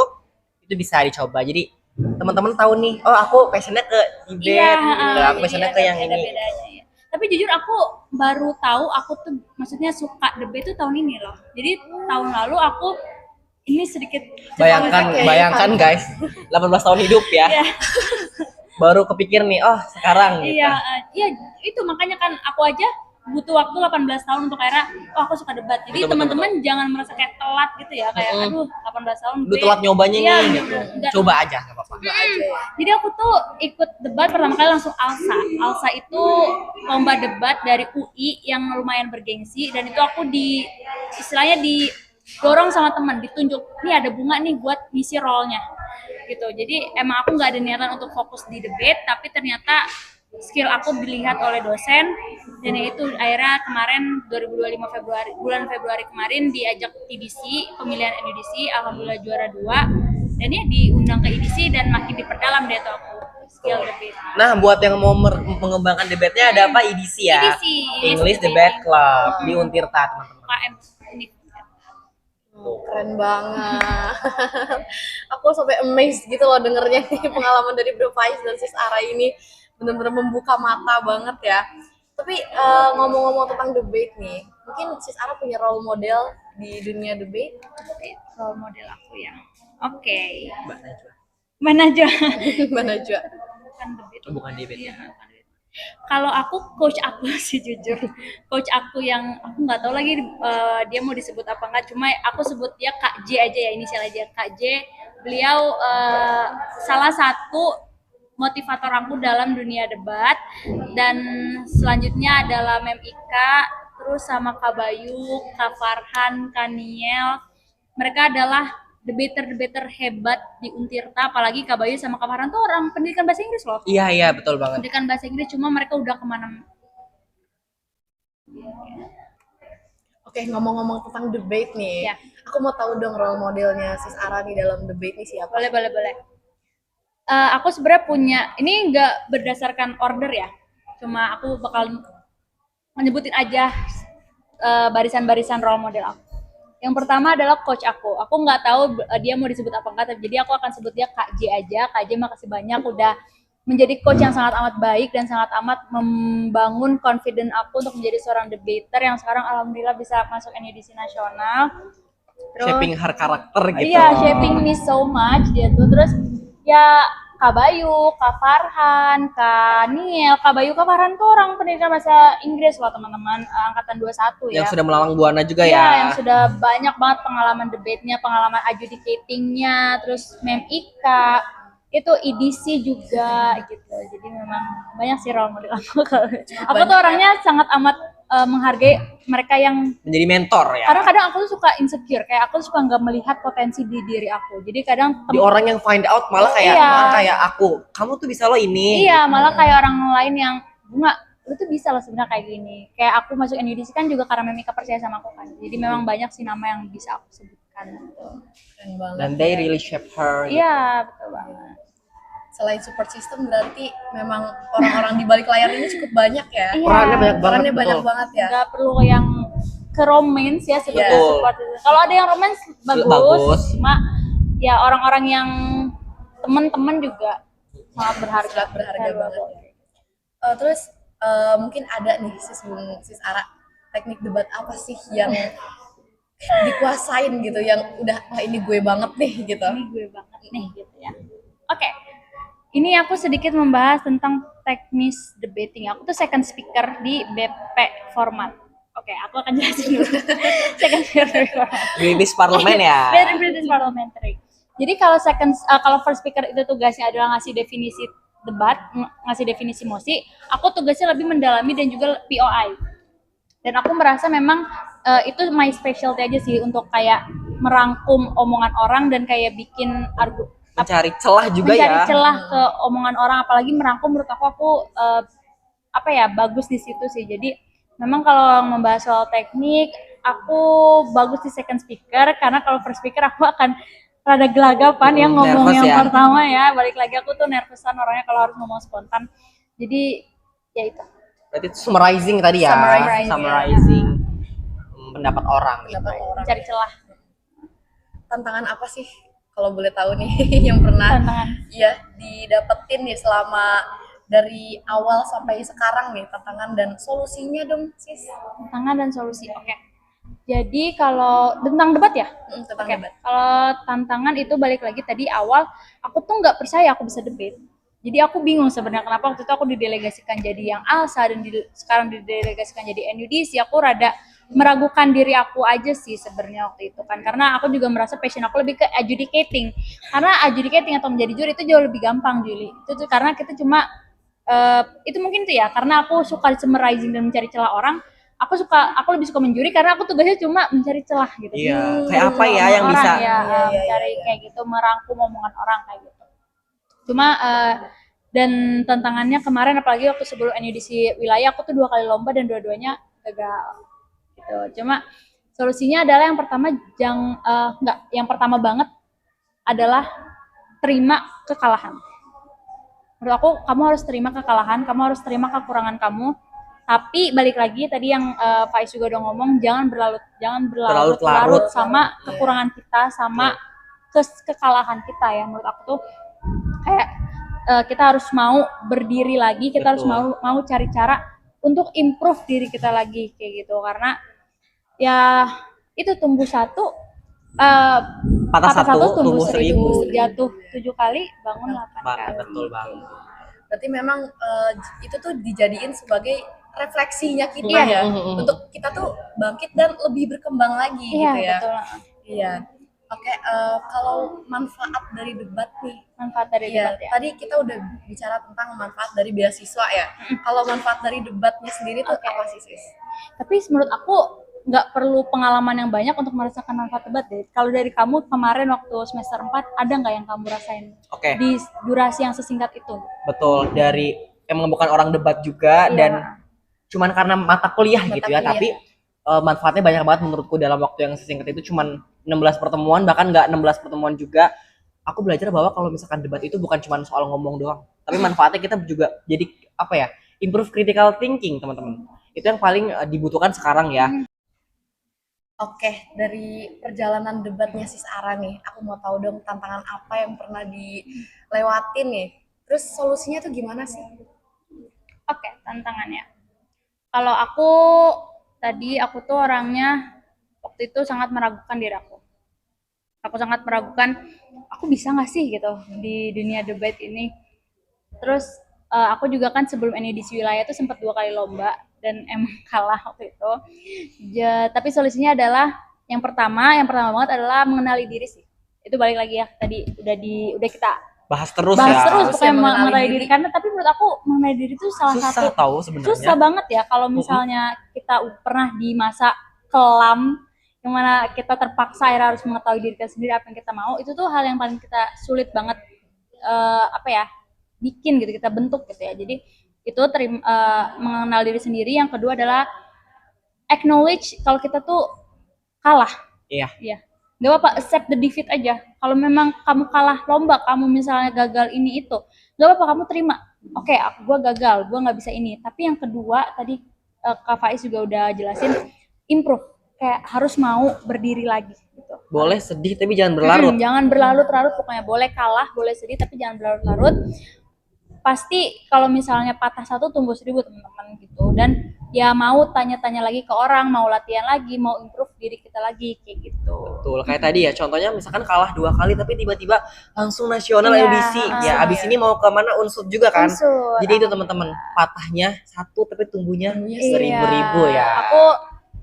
bisa dicoba. Jadi teman-teman tahu nih, oh aku passionnya ke debate, aku passionnya ke yang ini. Tapi jujur aku baru tahu aku tuh maksudnya suka debate tuh tahun ini loh. Jadi tahun lalu aku ini sedikit bayangkan guys, 18 tahun hidup ya. Baru kepikir nih, oh sekarang gitu. Iya, itu makanya kan aku aja butuh waktu 18 tahun untuk akhirnya aku suka debat. Jadi teman-teman jangan merasa kayak telat gitu ya, kayak aduh 18 tahun lu telat nyobanya nih gitu. Coba aja, enggak apa-apa. Jadi aku tuh ikut debat pertama kali langsung ALSA. ALSA itu lomba debat dari UI yang lumayan bergengsi, dan itu aku istilahnya didorong sama teman, ditunjuk, nih ada bunga nih buat ngisi role-nya gitu. Jadi emang aku nggak ada niatan untuk fokus di debate, tapi ternyata skill aku dilihat oleh dosen, dan itu akhirnya kemarin 2025 bulan Februari kemarin diajak EDC, pemilihan EDC, alhamdulillah juara 2, dan ya diundang ke EDC dan makin diperdalam deh tuh aku skill debate. Nah, buat yang mau mengembangkan debatnya ada apa? EDC ya? EDC, English Debate Club di Untirta, teman-teman. UKM ini. Keren banget. Aku sampai amazed gitu loh dengernya nih, pengalaman dari Bro Faiz dan Sis Ara ini benar-benar membuka mata banget ya. Tapi ngomong-ngomong tentang debate nih, mungkin Sis Ara punya role model di dunia debate? Role model aku ya. Oke. Mbak Najwa. Mana aja? Mana aja? Bukan debate. Bukan debate. Iya, bukan debate. Kalau aku coach aku sih jujur, coach aku yang aku nggak tahu lagi dia mau disebut apa enggak, cuma aku sebut dia Kak J aja ya, inisial aja Kak J. Beliau salah satu motivator aku dalam dunia debat, dan selanjutnya adalah Mem Ika, terus sama Kak Bayu, Kak Farhan, Kak Niel. Mereka adalah debater hebat di Untirta, apalagi Kak Bayu sama Kak Farhan tuh orang pendidikan bahasa Inggris loh. Iya, betul banget. Pendidikan bahasa Inggris, cuma mereka udah kemana. Oke, ngomong-ngomong tentang debate nih, Ya. aku mau tahu dong role modelnya Sis Ara nih dalam debate nih siapa? Boleh. Aku sebenarnya punya, ini nggak berdasarkan order ya, cuma aku bakal menyebutin aja barisan-barisan role model aku. Yang pertama adalah coach aku. Aku nggak tahu dia mau disebut apa enggak, jadi aku akan sebut dia Kak J aja. Kak J makasih banyak udah menjadi coach yang sangat amat baik dan sangat amat membangun confident aku untuk menjadi seorang debater yang sekarang alhamdulillah bisa masuk NEDC nasional. Terus, Shaping her karakter gitu. Iya, shaping me so much dia tuh. Terus ya Kak Bayu, Kak Farhan, Kak Niel. Kak Bayu, Kak Farhan tuh orang pendidikan bahasa Inggris loh teman-teman, angkatan 21 ya. Yang sudah melalang buana juga ya. ya. Yang sudah banyak banget pengalaman debatenya, pengalaman adjudicatingnya, terus Mem Ika, itu EDC juga gitu. Jadi memang banyak sih role model aku. Aku tuh orangnya sangat amat menghargai mereka yang menjadi mentor ya. Karena kadang aku tuh suka insecure, kayak aku suka nggak melihat potensi di diri aku. Jadi kadang di orang yang find out malah kayak aku, kamu tuh bisa lo ini. Iya, malah kayak orang lain yang bunga, lu tuh bisa lo sebenarnya kayak gini. Kayak aku masuk NUDC kan juga karena Memika percaya sama aku kan. Jadi memang banyak sih nama yang bisa aku sebutkan. Keren banget. Dan they really shape her. Iya, betul banget. Selain support system berarti memang orang-orang di balik layar ini cukup banyak ya. Iya. Perannya banyak banget. Banyak banget ya. Nggak perlu yang ke romance ya sebetulnya Betul. support itu. Kalau ada yang romance bagus, Bagus. cuma ya orang-orang yang teman-teman juga sangat berharga. Sangat berharga banget. Valuable. Terus mungkin ada nih sis Ara, teknik debat apa sih yang dikuasain gitu, yang udah wah ini gue banget nih gitu. Ini gue banget nih gitu ya. Oke. Ini aku sedikit membahas tentang teknis debating. Aku tuh second speaker di BP format. Oke, aku akan jelasin dulu. Second speaker di format. British Parliament ya. Very British Parliamentary. Jadi kalau first speaker itu tugasnya adalah ngasih definisi debat, ngasih definisi mosi, aku tugasnya lebih mendalami dan juga POI. Dan aku merasa memang itu my specialty aja sih untuk kayak merangkum omongan orang dan kayak bikin Mencari celah juga mencari ya. celah ke omongan orang, apalagi merangkum menurut aku bagus di situ sih. Jadi memang kalau membahas soal teknik, aku bagus di second speaker, karena kalau first speaker aku akan rada gelagapan yang ngomong Nervous yang ya. pertama ya. Balik lagi aku tuh nervousan orangnya kalau harus ngomong spontan. Jadi ya itu. Berarti itu summarizing tadi ya. Summarizing. Pendapat orang. Pendapat orang. Mencari celah. Tantangan apa sih kalau boleh tahu nih yang pernah Tantangan. ya didapetin nih selama dari awal sampai sekarang nih, tantangan dan solusinya dong sis. Tantangan dan solusi. Oke. Jadi kalau tentang debat ya? Tentang Oke, debat. kalau tantangan itu balik lagi tadi awal, aku tuh nggak percaya aku bisa debat. Jadi aku bingung sebenarnya kenapa waktu itu aku didelegasikan jadi yang ALSA dan sekarang didelegasikan jadi NUDC. Aku rada meragukan diri aku aja sih sebenarnya waktu itu kan, karena aku juga merasa passion aku lebih ke adjudicating. Karena adjudicating atau menjadi juri itu jauh lebih gampang, Juli. Itu tuh karena kita cuma itu mungkin tuh ya, karena aku suka summarizing dan mencari celah orang. Aku lebih suka menjuri karena aku tugasnya cuma mencari celah gitu. Iya, kayak apa ya Omongan yang orang, bisa ya, Iya, mencari kayak gitu, merangkum omongan orang kayak gitu. Cuma dan tantangannya kemarin apalagi waktu sebelum NUDC wilayah, aku tuh 2 kali lomba dan dua-duanya gagal gitu. Cuma solusinya adalah yang pertama yang pertama banget adalah terima kekalahan. Menurut aku kamu harus terima kekalahan, kamu harus terima kekurangan kamu. Tapi balik lagi tadi yang Faiz juga udah ngomong, jangan berlarut-larut sama kekurangan kita, sama kekalahan kita ya. Menurut aku tuh kayak kita harus mau berdiri lagi, kita harus mau cari cara untuk improve diri kita lagi kayak gitu. Karena ya itu tumbuh satu, patah satu tumbuh 1000, jatuh 7 kali, bangun 8 kali. Betul banget. Berarti memang itu tuh dijadiin sebagai refleksinya kita Iya. ya, untuk kita tuh bangkit dan lebih berkembang lagi Iya, gitu ya. betul. Iya. Oke, kalau manfaat dari debat nih. Manfaat dari Iya, debat ya. tadi kita udah bicara tentang manfaat dari beasiswa ya. Kalau manfaat dari debatnya sendiri tuh apa sih sis? Tapi menurut aku nggak perlu pengalaman yang banyak untuk merasakan manfaat debat deh. Kalau dari kamu kemarin waktu semester 4, ada nggak yang kamu rasain Oke. di durasi yang sesingkat itu? Betul, dari emang bukan orang debat juga Iya. dan cuman karena mata kuliah gitu ya, kuliah. tapi manfaatnya banyak banget menurutku dalam waktu yang sesingkat itu, cuman 16 pertemuan, bahkan nggak 16 pertemuan juga. Aku belajar bahwa kalau misalkan debat itu bukan cuma soal ngomong doang, tapi manfaatnya kita juga jadi apa ya, improve critical thinking teman-teman. Itu yang paling dibutuhkan sekarang ya. Oke, dari perjalanan debatnya sis Ara nih, aku mau tahu dong tantangan apa yang pernah dilewatin nih. Terus solusinya tuh gimana sih? Oke, tantangannya. Kalau aku tuh orangnya waktu itu sangat meragukan diri aku. Aku sangat meragukan, aku bisa nggak sih gitu di dunia debat ini. Terus aku juga kan sebelum NUDC wilayah itu sempat 2 kali lomba dan emang kalah waktu itu. Tapi solusinya adalah yang pertama banget adalah mengenali diri sih. Itu balik lagi ya, tadi udah kita Bahas terus bahas ya. terus Terus pokoknya ya, mengenali diri. Karena tapi menurut aku mengenali diri itu salah Susah satu tahu sebenarnya. susah banget ya kalau misalnya kita pernah di masa kelam yang mana kita terpaksa akhirnya harus mengetahui diri kita sendiri apa yang kita mau. Itu tuh hal yang paling kita sulit banget bikin gitu, kita bentuk gitu ya. Jadi itu mengenal diri sendiri. Yang kedua adalah acknowledge kalau kita tuh kalah. Iya. Gak apa-apa, accept the defeat aja. Kalau memang kamu kalah lomba, kamu misalnya gagal ini itu, gak apa-apa, kamu terima. Oke, gue gagal, gue nggak bisa ini. Tapi yang kedua tadi Kak Faiz juga udah jelasin, improve. kayak harus mau berdiri lagi gitu. Boleh sedih tapi jangan berlarut. Jangan berlarut-larut, pokoknya boleh kalah, boleh sedih tapi jangan berlarut-larut. Pasti kalau misalnya patah satu tumbuh 1000 teman-teman gitu. Dan ya mau tanya-tanya lagi ke orang, mau latihan lagi, mau improve diri kita lagi kayak gitu. Betul, kayak tadi ya contohnya misalkan kalah 2 kali tapi tiba-tiba langsung nasional Iya, audisi ya abis ini mau kemana unsur juga kan. Unsur, Jadi itu teman-teman, patahnya satu tapi tumbuhnya Tumbuhnya seribu-ribu ya. Aku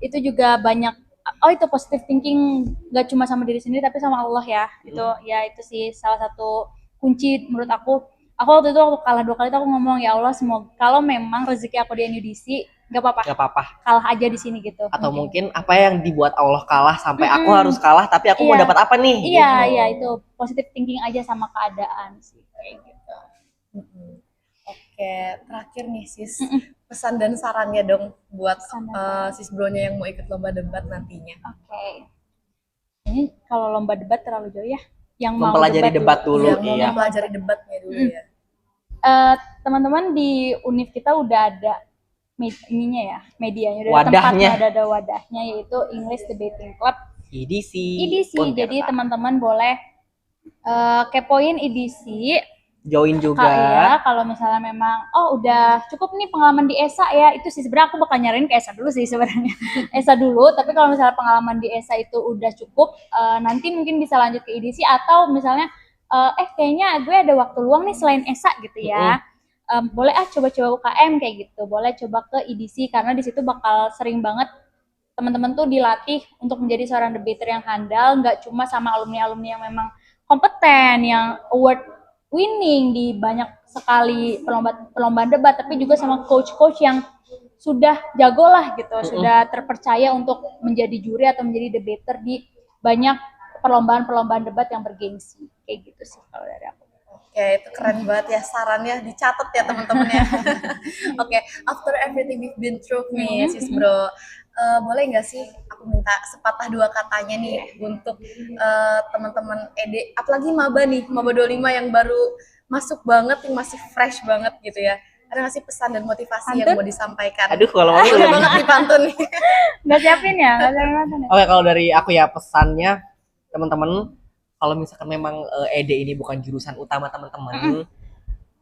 itu juga banyak, itu positive thinking gak cuma sama diri sendiri tapi sama Allah ya. Itu ya itu sih salah satu kunci menurut aku. Aku waktu itu waktu kalah 2 kali itu aku ngomong, ya Allah semoga kalau memang rezeki aku di NUDC gak apa-apa, Gak apa-apa. kalah aja di sini gitu. Atau mungkin apa yang dibuat Allah kalah sampai aku harus kalah tapi aku mau Iya. dapat apa nih? Iya, gitu. iya itu positive thinking aja sama keadaan sih kayak gitu. Oke, terakhir nih sis, pesan dan sarannya dong buat Pesan dan sis bronya yang mau ikut lomba debat nantinya. Oke. Ini kalau lomba debat terlalu jauh ya. Yang mau Mempelajari debat dulu, Yang mau iya. mempelajari debatnya dulu ya. Teman-teman di univ kita udah ada ininya ya, medianya, udah ada Wadahnya. tempatnya, ada wadahnya yaitu English Debating Club EDC. EDC. Jadi teman-teman boleh kepoin EDC. Join juga. Ya, kalau misalnya memang udah cukup nih pengalaman di ESA ya, itu sih sebenarnya aku bakal nyariin ke ESA dulu sih sebenarnya. ESA dulu, tapi kalau misalnya pengalaman di ESA itu udah cukup, nanti mungkin bisa lanjut ke EDC atau misalnya kayaknya gue ada waktu luang nih selain ESA gitu ya. Boleh coba-coba UKM kayak gitu. Boleh coba ke EDC karena di situ bakal sering banget teman-teman tuh dilatih untuk menjadi seorang debater yang handal, nggak cuma sama alumni-alumni yang memang kompeten, yang award winning di banyak sekali perlombaan debat, tapi juga sama coach-coach yang sudah jago lah gitu, sudah terpercaya untuk menjadi juri atau menjadi debater di banyak perlombaan-perlombaan debat yang bergengsi. Kayak gitu sih kalau dari aku. Oke, itu keren banget ya sarannya, dicatat ya teman-teman ya. Oke, after everything we've been through nih, sis bro, boleh nggak sih aku minta sepatah 2 katanya nih untuk teman-teman ED, apalagi maba nih, maba 25 yang baru masuk banget, yang masih fresh banget gitu ya. Ada nggak sih pesan dan motivasi yang mau disampaikan? Aduh, kalau mau Boleh banget nih pantun nih. Nggak siapin ya? Nggak siapin pantun ya? Oke, kalau dari aku ya pesannya teman-teman, kalau misalkan memang ED ini bukan jurusan utama teman-teman,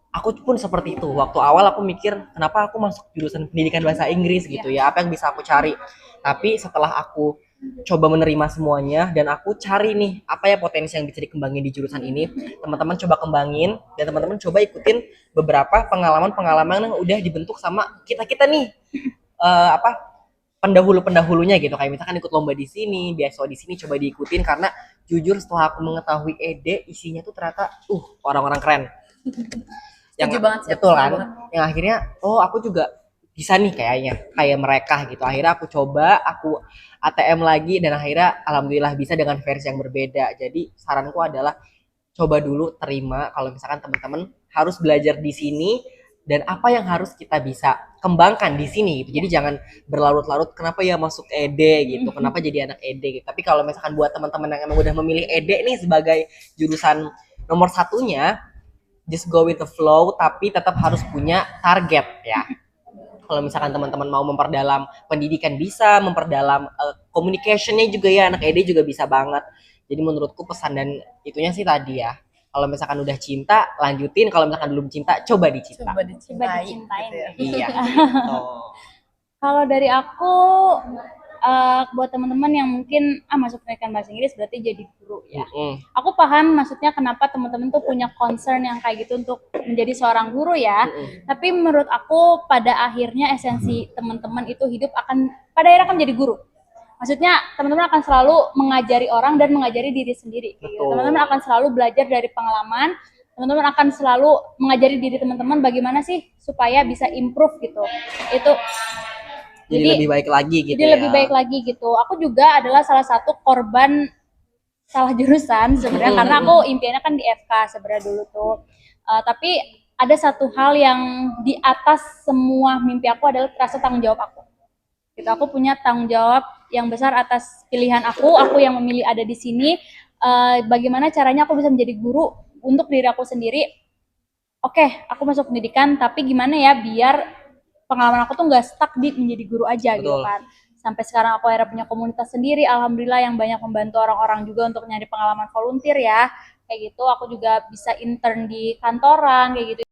aku pun seperti itu. Waktu awal aku mikir kenapa aku masuk jurusan pendidikan bahasa Inggris gitu ya, apa yang bisa aku cari. Tapi setelah aku coba menerima semuanya dan aku cari nih apa ya potensi yang bisa dikembangin di jurusan ini, teman-teman coba kembangin dan teman-teman coba ikutin beberapa pengalaman-pengalaman yang udah dibentuk sama kita-kita nih. Pendahulu-pendahulunya gitu, kayak misalkan ikut lomba di sini, beasiswa di sini, coba diikutin karena jujur setelah aku mengetahui ED isinya tuh ternyata orang-orang keren. Yang Setuju banget sih, betul setuju kan? banget. Yang akhirnya aku juga bisa nih kayaknya kayak mereka gitu. Akhirnya aku coba, aku ATM lagi dan akhirnya alhamdulillah bisa dengan versi yang berbeda. Jadi saranku adalah coba dulu terima kalau misalkan teman-teman harus belajar di sini dan apa yang harus kita bisa kembangkan di sini gitu. Jadi jangan berlarut-larut kenapa ya masuk ED gitu, kenapa jadi anak ED gitu. Tapi kalau misalkan buat teman-teman yang emang udah memilih ED nih sebagai jurusan nomor satunya, just go with the flow tapi tetap harus punya target ya. Kalau misalkan teman-teman mau memperdalam pendidikan bisa, memperdalam communication-nya juga ya, anak ED juga bisa banget. Jadi menurutku pesan dan itunya sih tadi ya. Kalau misalkan udah cinta, lanjutin. Kalau misalkan belum cinta, coba dicinta. Coba dicintai. dicintain. Gitu ya. Iya. Gitu. Kalau dari aku, buat teman-teman yang mungkin masuk pendidikan bahasa Inggris berarti jadi guru ya. Aku paham maksudnya kenapa teman-teman tuh punya concern yang kayak gitu untuk menjadi seorang guru ya. Tapi menurut aku pada akhirnya esensi teman-teman itu hidup pada akhirnya akan menjadi guru. Maksudnya teman-teman akan selalu mengajari orang dan mengajari diri sendiri. Gitu. Teman-teman akan selalu belajar dari pengalaman. Teman-teman akan selalu mengajari diri teman-teman bagaimana sih supaya bisa improve gitu. Itu Jadi lebih baik lagi gitu jadi ya. lebih baik lagi gitu. Aku juga adalah salah satu korban salah jurusan sebenarnya karena aku impiannya kan di FK sebenarnya dulu tuh. Tapi ada satu hal yang di atas semua mimpi aku adalah rasa tanggung jawab aku. Gitu, aku punya tanggung jawab yang besar atas pilihan aku yang memilih ada di sini. Bagaimana caranya aku bisa menjadi guru untuk diri aku sendiri. Oke, aku masuk pendidikan, tapi gimana ya biar pengalaman aku tuh nggak stuck di menjadi guru aja gitu Betul. kan. sampai sekarang aku akhirnya punya komunitas sendiri, alhamdulillah, yang banyak membantu orang-orang juga untuk nyari pengalaman volunteer ya, kayak gitu. Aku juga bisa intern di kantoran kayak gitu.